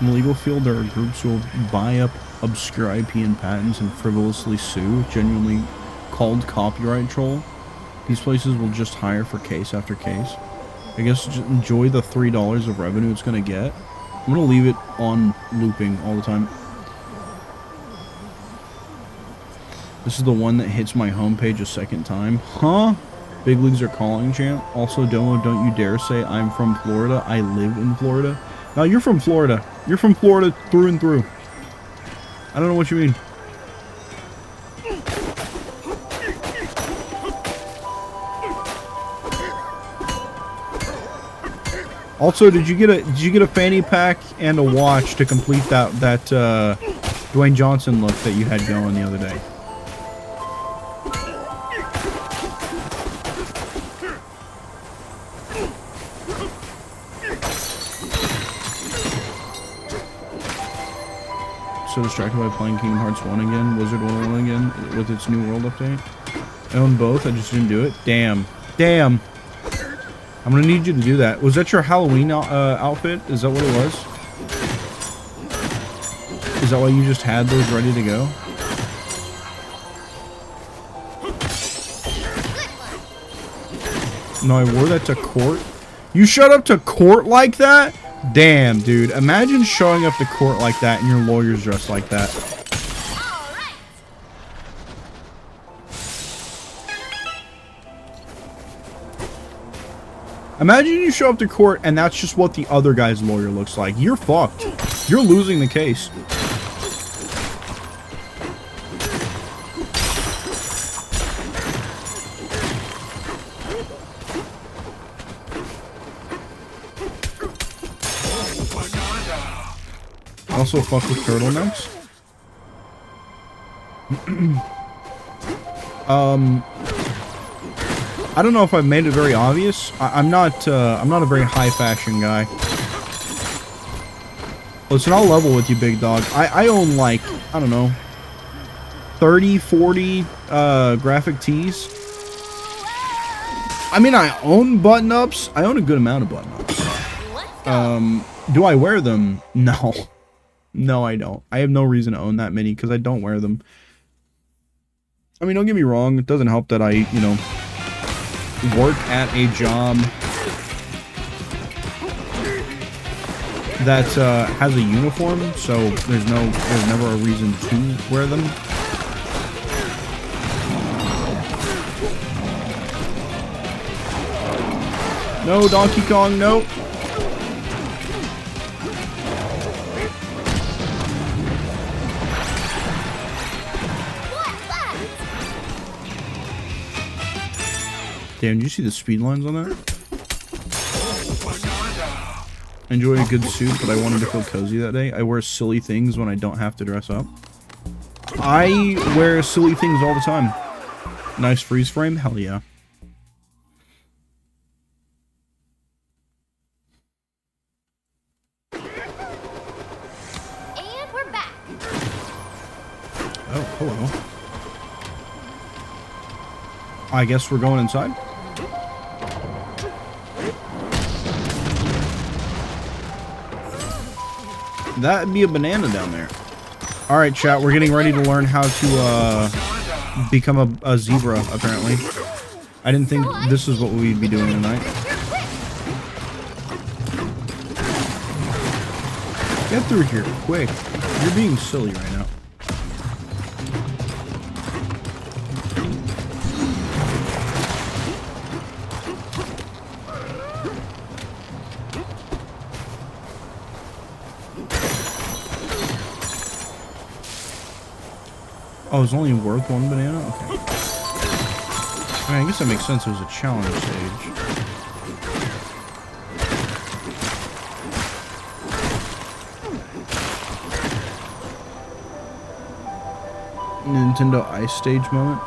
In the legal field, there are groups who will buy up obscure IP and patents and frivolously sue, genuinely called copyright troll. These places will just hire for case after case. I guess just enjoy the $3 of revenue it's going to get. I'm going to leave it on looping all the time. This is the one that hits my homepage a second time. Huh? Big leagues are calling, champ. Also, Domo, don't you dare say I'm from Florida. I live in Florida. No, you're from Florida. You're from Florida through and through. I don't know what you mean. Also, did you get a fanny pack and a watch to complete that Dwayne Johnson look that you had going the other day? So distracted by playing Kingdom Hearts 1 again, Wizard 101 again, with its new world update. I own both, I just didn't do it. Damn. Damn. I'm gonna need you to do that. Was that your Halloween outfit? Is that what it was? Is that why you just had those ready to go? No, I wore that to court. You showed up to court like that? Damn, dude. Imagine showing up to court like that and your lawyer's dressed like that. Imagine you show up to court and that's just what the other guy's lawyer looks like. You're fucked. You're losing the case. Also fuck with turtlenecks. I don't know if I've made it very obvious. I'm not a very high fashion guy. Listen, I'll level with you, big dog. I own like, I don't know, 30, 40 graphic tees. I mean, I own button-ups. I own a good amount of button-ups. Do I wear them? No. No, I don't. I have no reason to own that many because I don't wear them. I mean, don't get me wrong. It doesn't help that I, you know, work at a job that has a uniform, so there's never a reason to wear them. No, Donkey Kong, no. Damn, did you see the speed lines on that? I enjoy a good suit, but I wanted to feel cozy that day. I wear silly things when I don't have to dress up. I wear silly things all the time. Nice freeze frame? Hell yeah. And we're back. Oh, hello. I guess we're going inside. That'd be a banana down there. Alright, chat, we're getting ready to learn how to become a zebra, apparently. I didn't think this is what we'd be doing tonight. Get through here, quick. You're being silly right now. Oh, it's only worth one banana? Okay. I mean, I guess that makes sense. It was a challenge stage. Nintendo Ice Stage moment.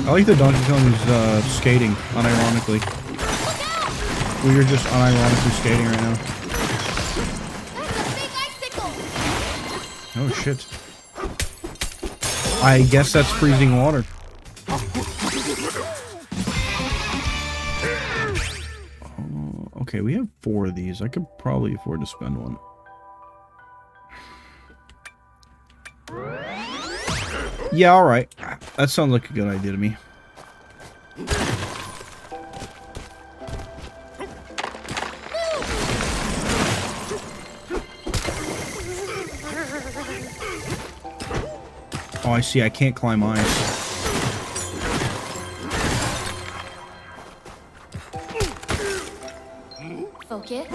I like that Donkey Kong is skating, unironically. Well, you're just unironically skating right now. That's a big icicle. Oh shit. I guess that's freezing water. Okay, we have 4 of these. I could probably afford to spend one. Yeah, alright. That sounds like a good idea to me. Oh, I see. I can't climb ice. Focus.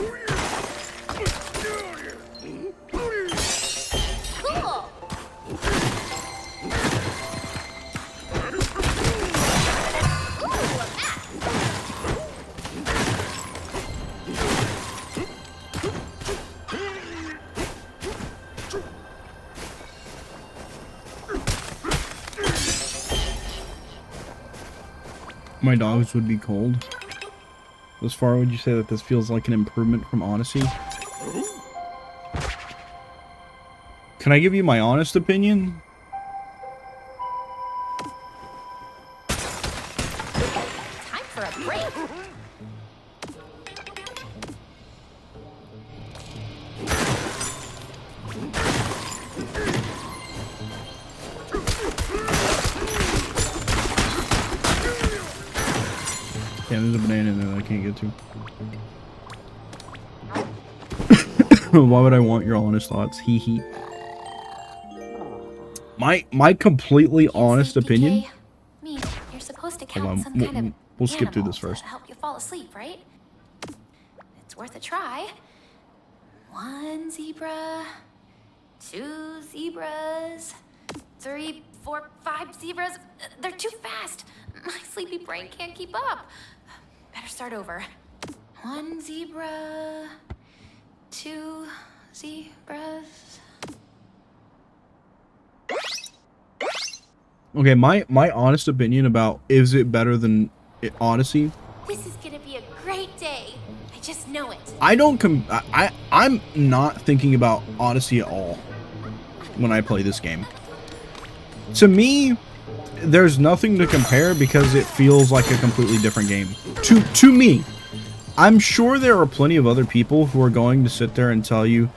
Cool. My dogs would be cold. Thus far, would you say that this feels like an improvement from Odyssey? Can I give you my honest opinion? Time for a break. Yeah, there's a banana in there that I can't get to. Why would I want your honest thoughts? Hee hee. My completely honest opinion. Me, you're supposed to Hold count on, some kind of we'll skip through animal this first. to help you fall asleep, right? It's worth a try. 1 zebra, 2 zebras, 3, 4, 5 zebras. They're too fast. My sleepy brain can't keep up. Better start over. 1 zebra, 2 zebras. Okay, my honest opinion about is it better than Odyssey? This is gonna be a great day. I just know it. I'm not thinking about Odyssey at all when I play this game. To me, there's nothing to compare because it feels like a completely different game. To me. I'm sure there are plenty of other people who are going to sit there and tell you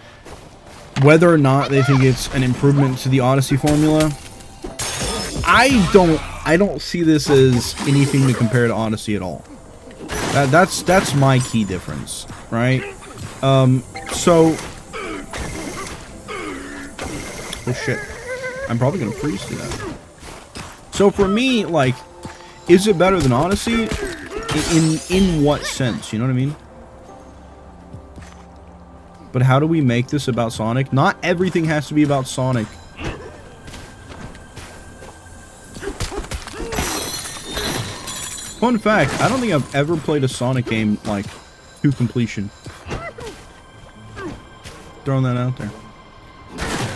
whether or not they think it's an improvement to the Odyssey formula. I don't see this as anything to compare to Odyssey at all. That's my key difference, right? So oh shit. I'm probably gonna freeze to that. So for me, like, is it better than Odyssey? In what sense? You know what I mean? But how do we make this about Sonic? Not everything has to be about Sonic. Fun fact, I don't think I've ever played a Sonic game, like, to completion. Throwing that out there.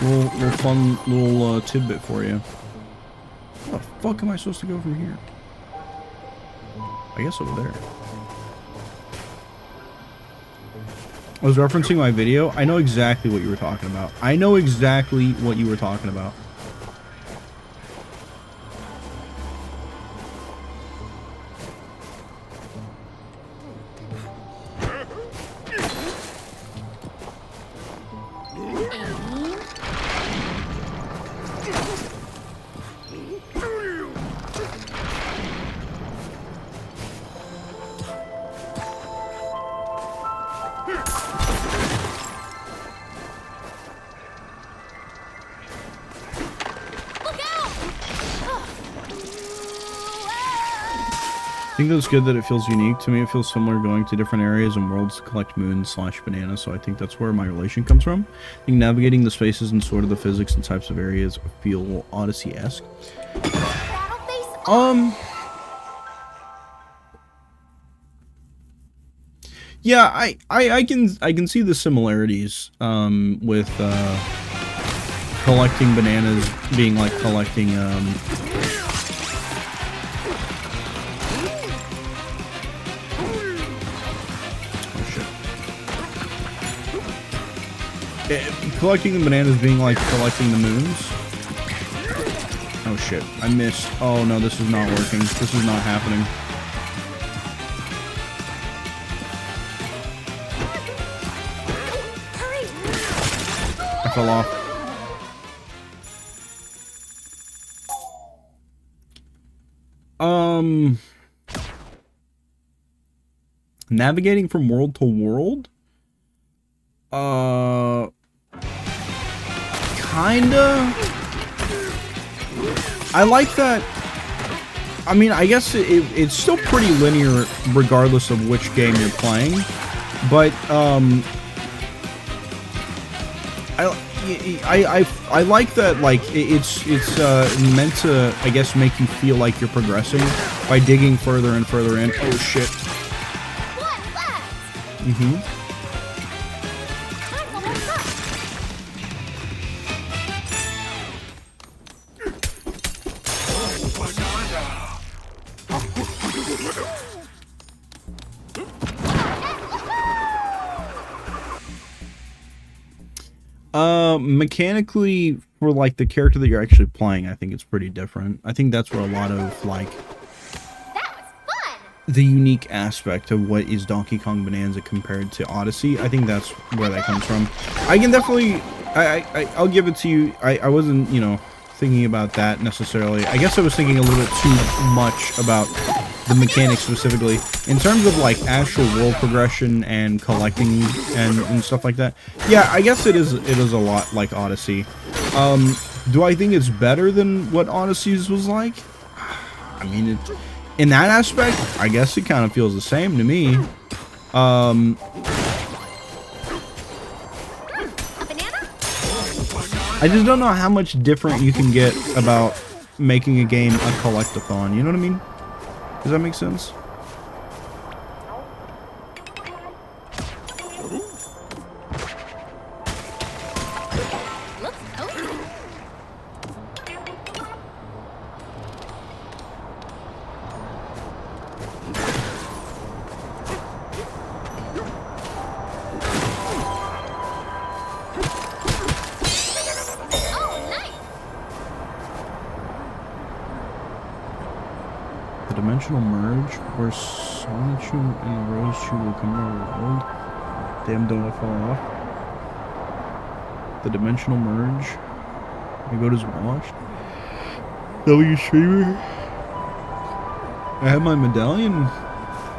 Little fun little tidbit for you. Where the fuck am I supposed to go from here? I guess over there. I was referencing my video. I know exactly what you were talking about. I know exactly what you were talking about. I think that's good that it feels unique. To me, it feels similar going to different areas and worlds to collect moons / bananas, so I think that's where my relation comes from. I think navigating the spaces and sort of the physics and types of areas feel Odyssey-esque. Yeah, I can see the similarities with collecting bananas being like collecting collecting the bananas being like collecting the moons. Oh shit, I missed. Oh no, this is not working. This is not happening. I fell off. Navigating from world to world? Kinda. I like that. I mean, I guess it's still pretty linear regardless of which game you're playing, but I like that, like, it's meant to, I guess, make you feel like you're progressing by digging further and further in. Oh shit. Mm-hmm. Mechanically, for like the character that you're actually playing, I think it's pretty different. I think that's where a lot of like the unique aspect of what is Donkey Kong Bonanza compared to Odyssey. I think that's where that comes from. I can definitely, I'll give it to you. I wasn't, you know, thinking about that necessarily. I guess I was thinking a little bit too much about the mechanics specifically. In terms of like actual world progression and collecting and stuff like that, yeah, I guess it is a lot like Odyssey. Do I think it's better than what Odyssey's was like? I mean, in that aspect, I guess it kind of feels the same to me. I just don't know how much different you can get about making a game a collectathon, you know what I mean? Does that make sense? Merge where Sonichu and Roschu will come to our world. Damn, don't I fall off? The dimensional merge. I go to watched. W streamer. I have my medallion.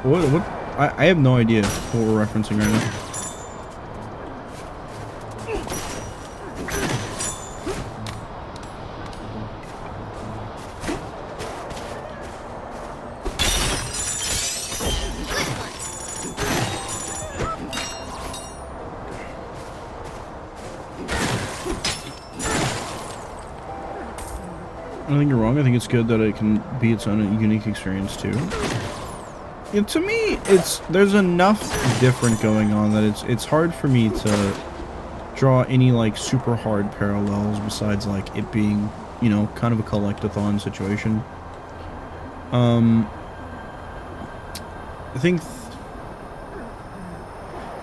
What? I have no idea what we're referencing right now. I think you're wrong. I think it's good that it can be its own unique experience too. Yeah, to me, there's enough different going on that it's hard for me to draw any like super hard parallels besides like it being, you know, kind of a collectathon situation. I think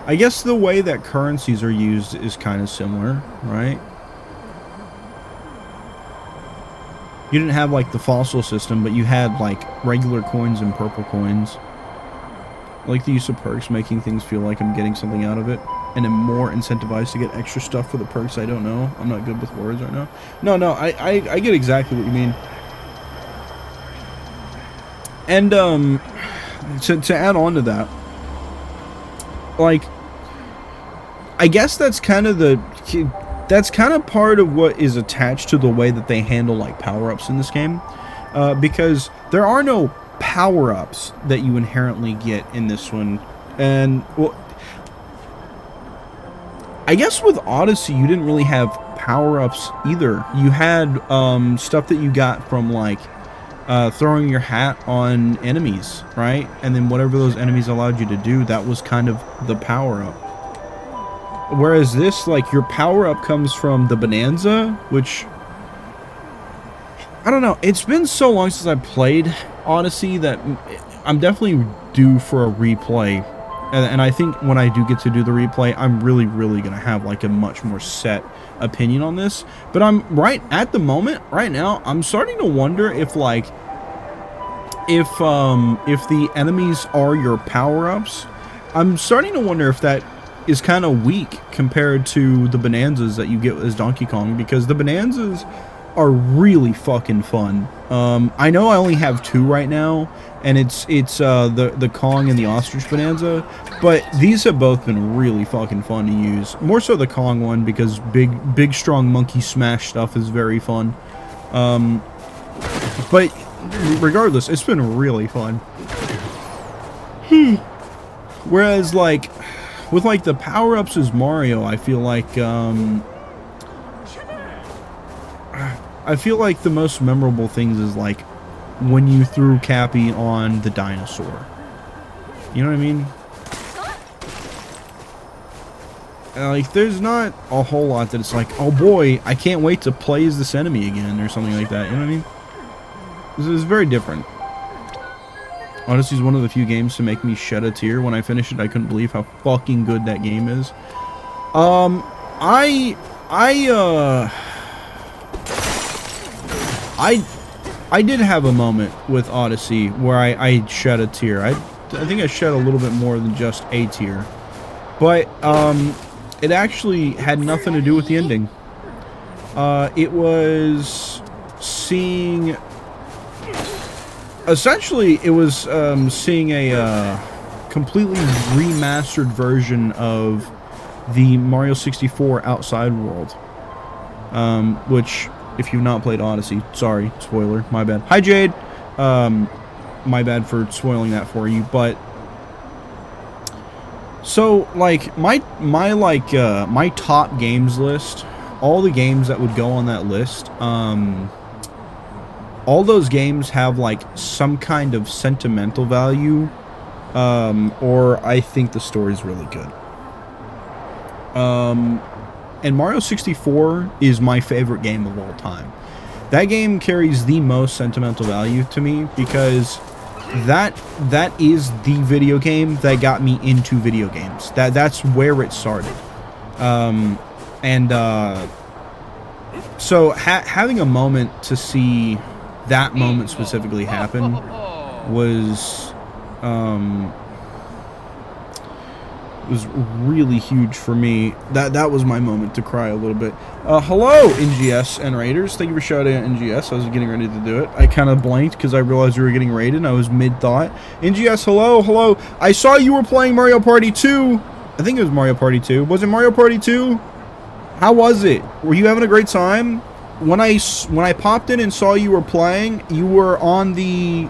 I guess the way that currencies are used is kind of similar, right? You didn't have like the fossil system, but you had like regular coins and purple coins. I like the use of perks, making things feel like I'm getting something out of it, and I'm more incentivized to get extra stuff for the perks I don't know. I'm not good with words right now. No, I get exactly what you mean. And to add on to that, like, I guess that's kind of part of what is attached to the way that they handle like power-ups in this game, because there are no power-ups that you inherently get in this one. And well, I guess with Odyssey you didn't really have power-ups either. You had stuff that you got from like throwing your hat on enemies, right? And then whatever those enemies allowed you to do, that was kind of the power-up. Whereas this, like, your power-up comes from the Bonanza, which, I don't know, it's been so long since I played Odyssey that I'm definitely due for a replay And I think when I do get to do the replay, I'm really going to have like a much more set opinion on this. But I'm right at the moment, right now, I'm starting to wonder if like, if the enemies are your power-ups, I'm starting to wonder if that is kind of weak compared to the Bonanzas that you get as Donkey Kong, because the Bonanzas are really fucking fun. I know I only have 2 right now, and it's the Kong and the Ostrich Bonanza, but these have both been really fucking fun to use. More so the Kong one, because big strong monkey smash stuff is very fun. But regardless, it's been really fun. Whereas like with like the power-ups as Mario, I feel like the most memorable things is like when you threw Cappy on the dinosaur. You know what I mean? Like, there's not a whole lot that it's like, oh boy, I can't wait to play as this enemy again, or something like that. You know what I mean? This is very different. Odyssey is one of the few games to make me shed a tear. When I finished it, I couldn't believe how fucking good that game is. I did have a moment with Odyssey where I shed a tear. I think I shed a little bit more than just a tear. But, it actually had nothing to do with the ending. It was seeing... Essentially, it was seeing a completely remastered version of the Mario 64 Outside World. Which, if you've not played Odyssey, sorry, spoiler, my bad. Hi, Jade! My bad for spoiling that for you, but... So, like, my top games list, all the games that would go on that list, all those games have, like, some kind of sentimental value, or I think the story's really good. And Mario 64 is my favorite game of all time. That game carries the most sentimental value to me because that is the video game that got me into video games. That's where it started. So having a moment to see that moment specifically happen was really huge for me. That was my moment to cry a little bit. Hello, NGS and Raiders. Thank you for shouting out NGS. I was getting ready to do it. I kind of blanked because I realized we were getting raided. I was mid-thought. NGS, hello. I saw you were playing Mario Party 2. I think it was Mario Party 2. Was it Mario Party 2? How was it? Were you having a great time? When I popped in and saw you were playing, you were on the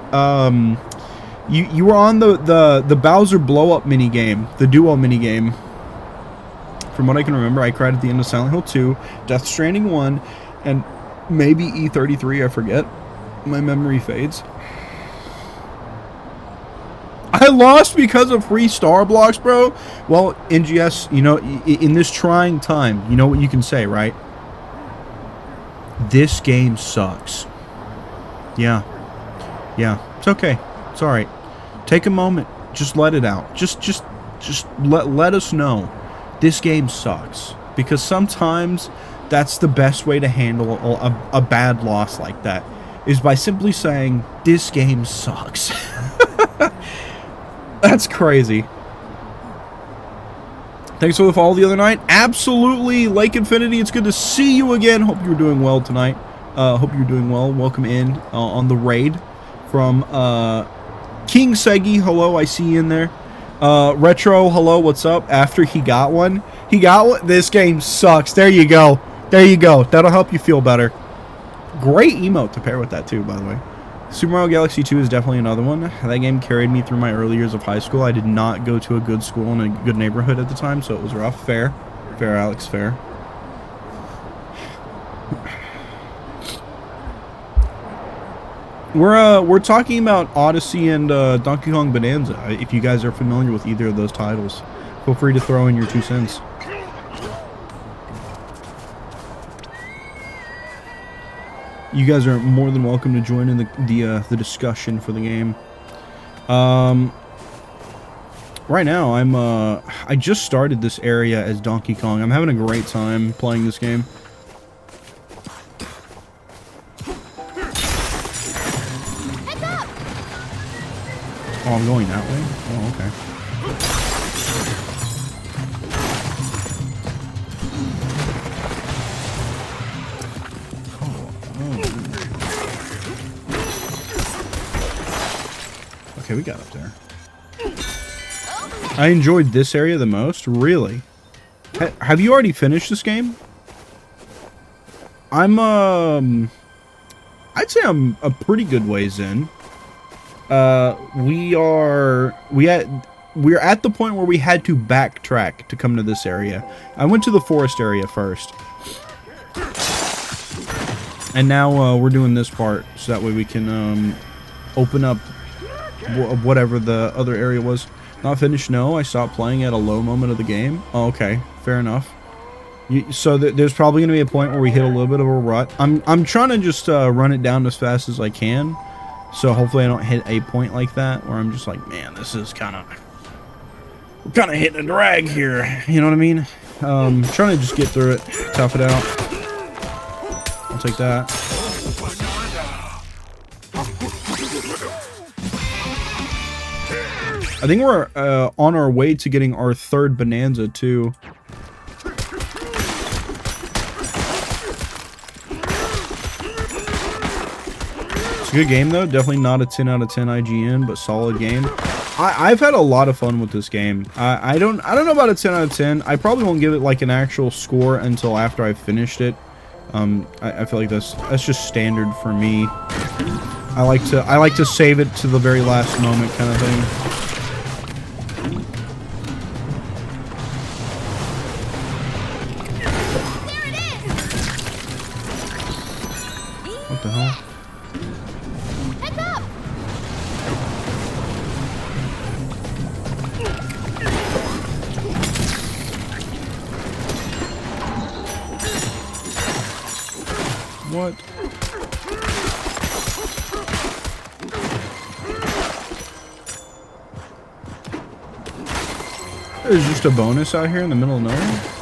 you were on the Bowser blow up mini game, the duo mini game. From what I can remember, I cried at the end of Silent Hill 2, Death Stranding 1, and maybe E33. I forget. My memory fades. I lost because of free star blocks, bro. Well, NGS, you know, in this trying time, you know what you can say, right? This game sucks. Yeah, it's okay. It's all right. Take a moment. Just let it out. Just let us know. This game sucks. Because sometimes that's the best way to handle a bad loss like that. Is by simply saying, this game sucks. That's crazy. Thanks for the follow the other night. Absolutely, Lake Infinity. It's good to see you again. Hope you're doing well tonight. Hope you're doing well. Welcome in on the raid from King Segi. Hello, I see you in there. Retro, hello, what's up? After he got one. This game sucks. There you go. That'll help you feel better. Great emote to pair with that too, by the way. Super Mario Galaxy 2 is definitely another one. That game carried me through my early years of high school. I did not go to a good school in a good neighborhood at the time, so it was rough. Fair, Alex, fair. We're talking about Odyssey and Donkey Kong Bananza. If you guys are familiar with either of those titles, feel free to throw in your 2 cents. You guys are more than welcome to join in the discussion for the game. right now, I just started this area as Donkey Kong. I'm having a great time playing this game. Heads up! Oh, I'm going that way? Oh, okay. Okay, we got up there. I enjoyed this area the most. Really? Have you already finished this game? I'd say I'm a pretty good ways in. We're at the point where we had to backtrack to come to this area. I went to the forest area first. And now we're doing this part so that way we can open up whatever the other area was. Not finished? No, I stopped playing at a low moment of the game. Oh, okay, fair enough. So there's probably going to be a point where we hit a little bit of a rut. I'm trying to just run it down as fast as I can. So hopefully I don't hit a point like that where I'm just like, man, this is we're kind of hitting a drag here. You know what I mean? Trying to just get through it, tough it out. I'll take that. I think we're on our way to getting our third Bonanza too. It's a good game though. Definitely not a 10 out of 10 IGN, but solid game. I've had a lot of fun with this game. I don't know about a 10 out of 10. I probably won't give it like an actual score until after I've finished it. I feel like that's just standard for me. I like to save it to the very last moment kind of thing. What the hell? Heads up! What? There's just a bonus out here in the middle of nowhere?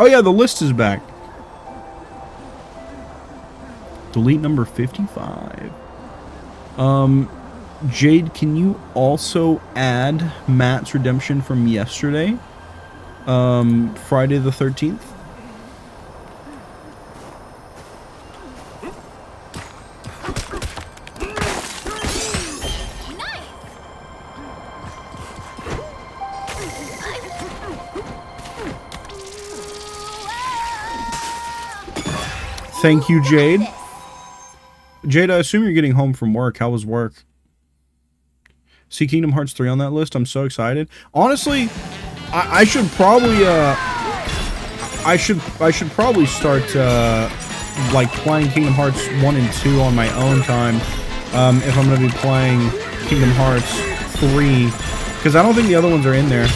Oh yeah, the list is back. Delete number 55. Jade, can you also add Matt's redemption from yesterday? Friday the 13th? Thank you, Jade. Jade, I assume you're getting home from work. How was work? See Kingdom Hearts 3 on that list. I'm so excited. Honestly, I should probably I should probably start like playing Kingdom Hearts 1 and 2 on my own time if I'm going to be playing Kingdom Hearts 3, because I don't think the other ones are in there.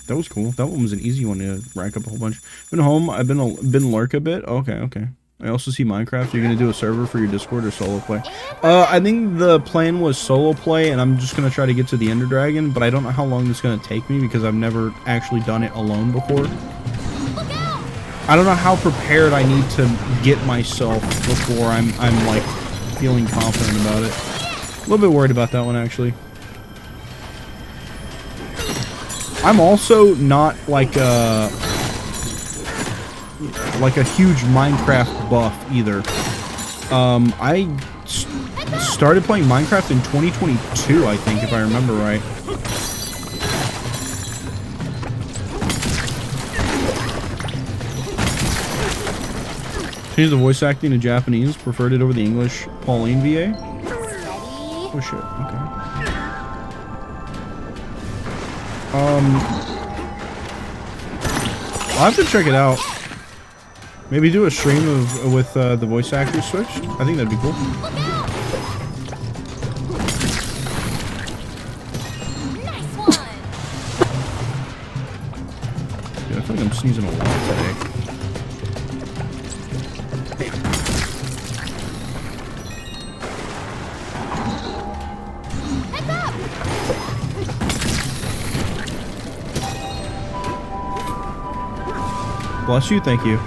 That was cool. That one was an easy one to rack up a whole bunch. Been home. I've been lurk a bit. Okay. I also see Minecraft. You're gonna do a server for your Discord or solo play? I think the plan was solo play, and I'm just gonna try to get to the Ender Dragon. But I don't know how long this is gonna take me because I've never actually done it alone before. I don't know how prepared I need to get myself before I'm like feeling confident about it. A little bit worried about that one actually. I'm also not like a huge Minecraft buff either. I started playing Minecraft in 2022, I think, if I remember right. Changed the voice acting to Japanese, preferred it over the English Pauline VA. Oh shit, okay. I'll have to check it out. Maybe do a stream with the voice actors switch. I think that'd be cool. Nice one. think I'm sneezing a lot today. Heads up! Bless you, thank you.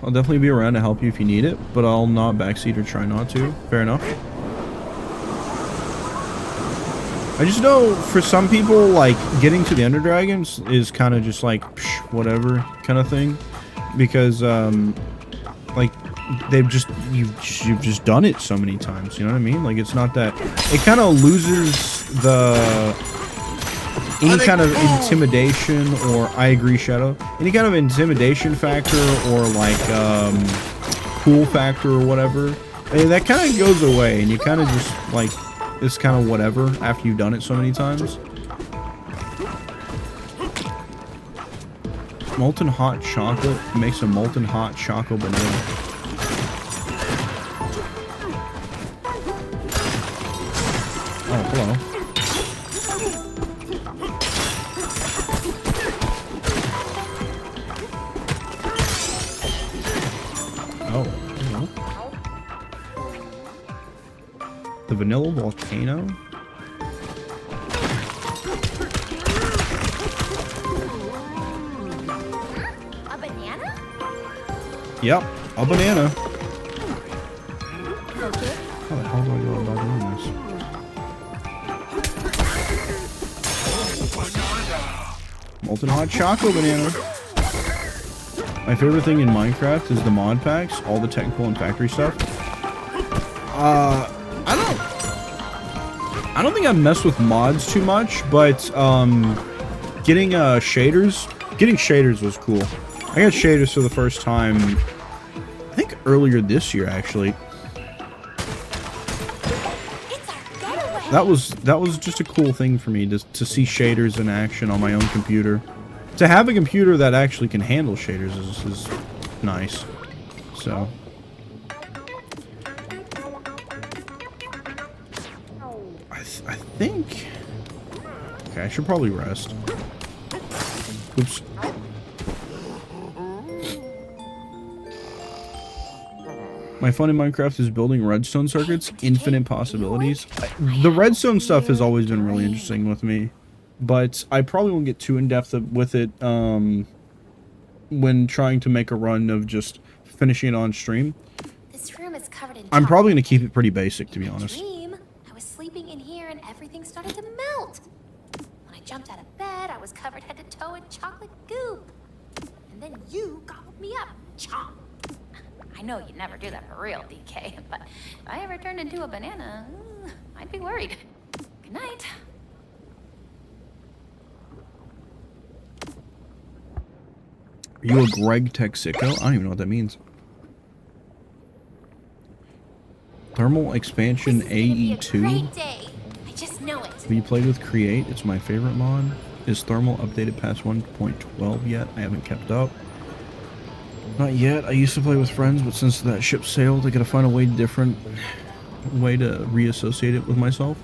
I'll definitely be around to help you if you need it, but I'll not backseat or try not to. Fair enough. I just know for some people, like, getting to the Ender Dragons is kind of just like, psh, whatever kind of thing. Because, like, you've just done it so many times, you know what I mean? Like, it's not that, it kind of loses any kind of intimidation, or I agree, Shadow, any kind of intimidation factor or like cool factor or whatever, that kind of goes away, and you kind of just like, it's kind of whatever after you've done it so many times. Molten hot chocolate makes a molten hot choco banana. Oh, hello. Oh, hello. The vanilla volcano? A banana? Yep, a banana. Okay. How the hell do I go about doing this? Molten hot choco banana. My favorite thing in Minecraft is the mod packs, all the technical and factory stuff. I don't think I mess with mods too much, but getting shaders was cool. I got shaders for the first time, I think earlier this year actually. That was just a cool thing for me to see shaders in action on my own computer. To have a computer that actually can handle shaders is nice. So. I think. Okay, I should probably rest. Oops. My fun in Minecraft is building redstone circuits, infinite possibilities. The redstone stuff has always been really interesting with me, but I probably won't get too in-depth with it when trying to make a run of just finishing it on stream. This room is covered in I'm probably going to keep it pretty basic, to be honest. Dream. I was sleeping in here and everything started to melt. When I jumped out of bed, I was covered head to toe in chocolate goop. And then you gobbled me up. Chomp. I know you'd never do that for real, DK, but if I ever turned into a banana, I'd be worried. Good night. Are you a Greg Texico? I don't even know what that means. Thermal expansion AE2. Great day. I just know it. Have you played with Create? It's my favorite mod. Is thermal updated past 1.12 yet? I haven't kept up. Not yet. I used to play with friends, but since that ship sailed, I gotta find a way to reassociate it with myself.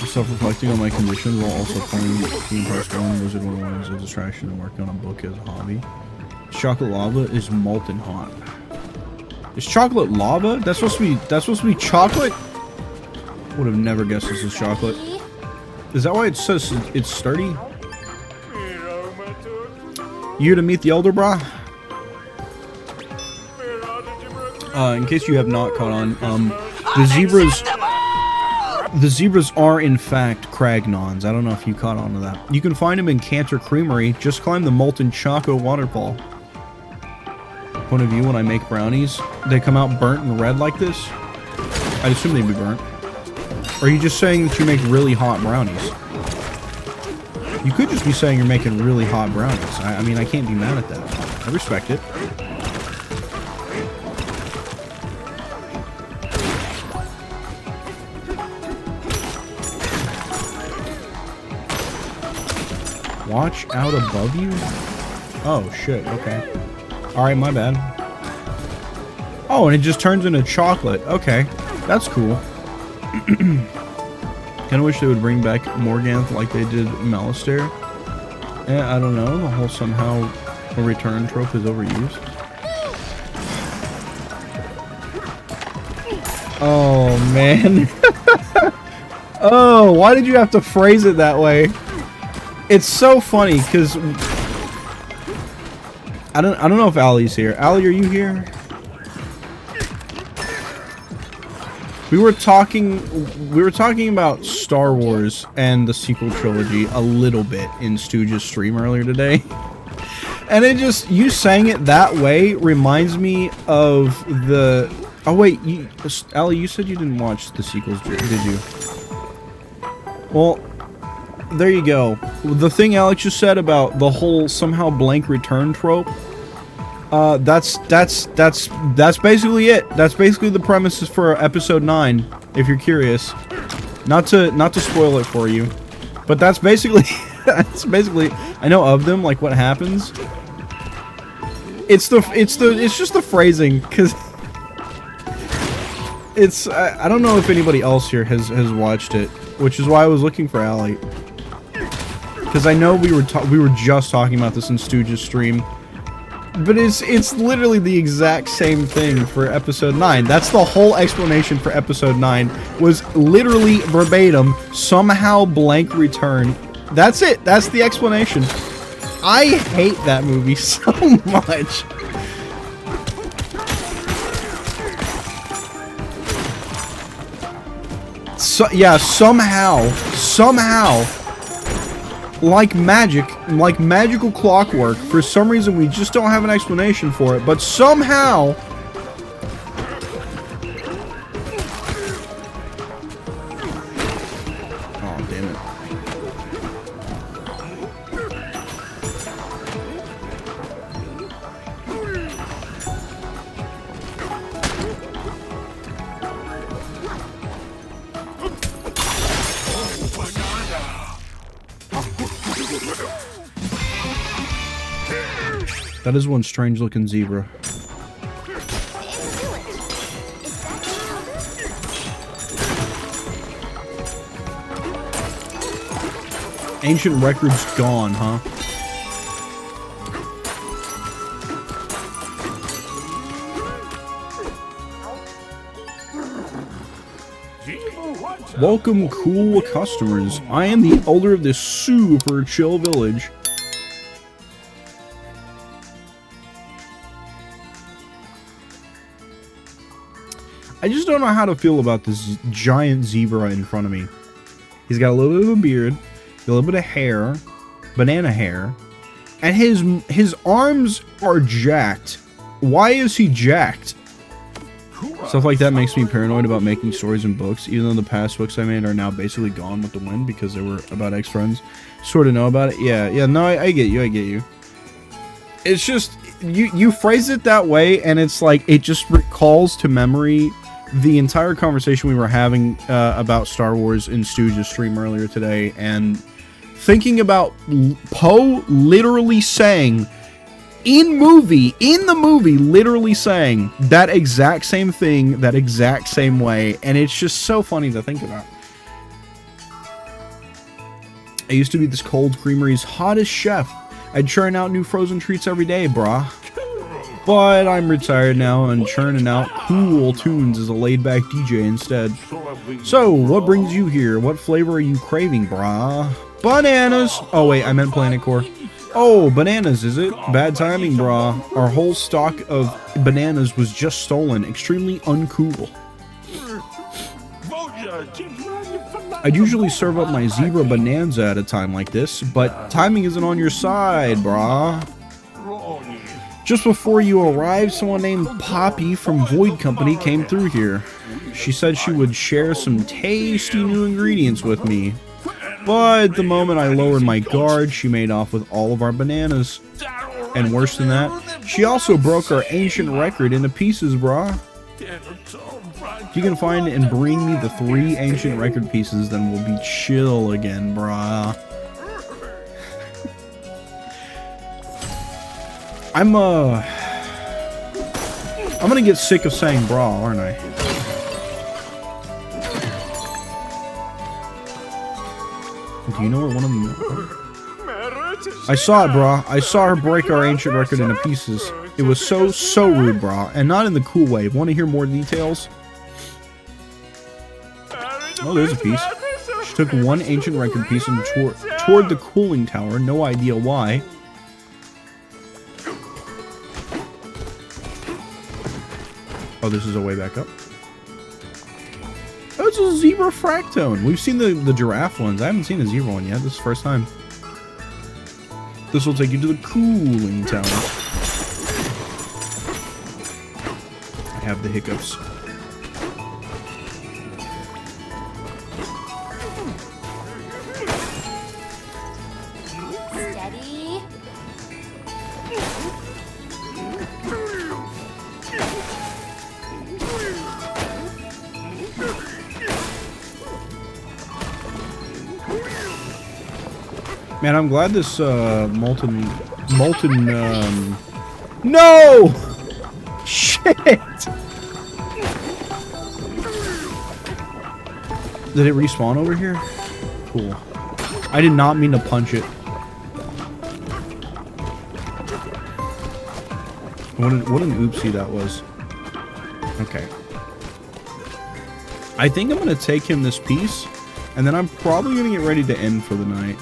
Self-reflecting on my condition while also playing Team Press 1 Wizard 101 as a distraction and working on a book as a hobby. Chocolate lava is molten hot. Is chocolate lava? That's supposed to be chocolate? Would have never guessed this is chocolate. Is that why it says it's sturdy? You here to meet the elder, brah? In case you have not caught on, the zebras are in fact Cragnons. I don't know if you caught on to that. You can find them in Cantor Creamery. Just climb the Molten Choco waterfall. Point of view when I make brownies, they come out burnt and red like this. I'd assume they'd be burnt. Or are you just saying that you make really hot brownies? You could just be saying you're making really hot brownies. I mean, I can't be mad at that. I respect it. Watch out above you? Oh, shit. Okay. Alright, my bad. Oh, and it just turns into chocolate. Okay. That's cool. Kinda wish they would bring back Morganth like they did Malistaire. I don't know. The whole somehow a return trope is overused. Oh, man. Oh, why did you have to phrase it that way? It's so funny, because... I don't know if Allie's here. Allie, are you here? We were talking about Star Wars and the sequel trilogy a little bit in Stooge's stream earlier today. And it just, you saying it that way reminds me of the... Oh wait, Allie, you said you didn't watch the sequels, did you? Well, there you go. The thing Alex just said about the whole somehow blank return trope, that's basically it. That's basically the premises for episode 9, if you're curious. Not to spoil it for you, but that's basically I know of them, like what happens. It's just the phrasing, because it's I don't know if anybody else here has watched it, which is why I was looking for Allie, because I know we were just talking about this in Stooge's stream. But it's literally the exact same thing for episode 9. That's the whole explanation for episode 9. Was literally verbatim, somehow blank return. That's it. That's the explanation. I hate that movie so much. So, yeah, somehow, like magic, like magical clockwork, for some reason we just don't have an explanation for it, but somehow... Oh, damn it. That is one strange looking zebra. Ancient records gone, huh? Welcome, cool customers. I am the owner of this super chill village. I just don't know how to feel about this giant zebra in front of me. He's got a little bit of a beard, a little bit of hair, banana hair, and his arms are jacked. Why is he jacked? Stuff like that makes me paranoid about making stories and books, even though the past books I made are now basically gone with the wind because they were about ex-friends. Sort of know about it. Yeah, no, I get you. It's just, you phrase it that way, and it's like, it just recalls to memory the entire conversation we were having about Star Wars in Stooge's stream earlier today, and thinking about Poe literally saying, in the movie, literally saying that exact same thing, that exact same way, and it's just so funny to think about. I used to be this cold creamery's hottest chef. I'd churn out new frozen treats every day, brah. But I'm retired now and churning out cool tunes as a laid-back DJ instead. So, what brings you here? What flavor are you craving, brah? Bananas! Oh wait, I meant Planet Core. Oh, bananas, is it? Bad timing, brah. Our whole stock of bananas was just stolen. Extremely uncool. I'd usually serve up my zebra bonanza at a time like this, but timing isn't on your side, brah. Just before you arrived, someone named Poppy from Void Company came through here. She said she would share some tasty new ingredients with me. But the moment I lowered my guard, she made off with all of our bananas. And worse than that, she also broke our ancient record into pieces, brah. If you can find and bring me the 3 ancient record pieces, then we'll be chill again, brah. I'm gonna get sick of saying bra, aren't I? Do you know where one of them is? I saw it, brah. I saw her break our ancient record into pieces. It was so rude, brah. And not in the cool way. Want to hear more details? Oh, there's a piece. She took one ancient record piece and toward the cooling tower. No idea why. Oh, this is a way back up. Oh, it's a zebra fractone. We've seen the giraffe ones. I haven't seen a zebra one yet. This is the first time. This will take you to the cooling tower. I have the hiccups. Steady. Man, I'm glad this molten no! Shit! Did it respawn over here? Cool. I did not mean to punch it. What an oopsie that was. Okay. I think I'm gonna take him this piece, and then I'm probably gonna get ready to end for the night.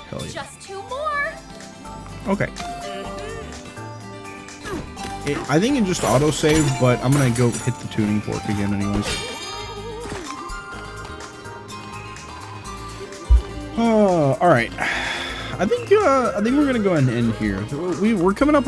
Hell yeah. Just 2 more. Okay. I think it just auto-saved, but I'm gonna go hit the tuning fork again anyways. Alright. I think we're gonna go ahead and end here. We're coming up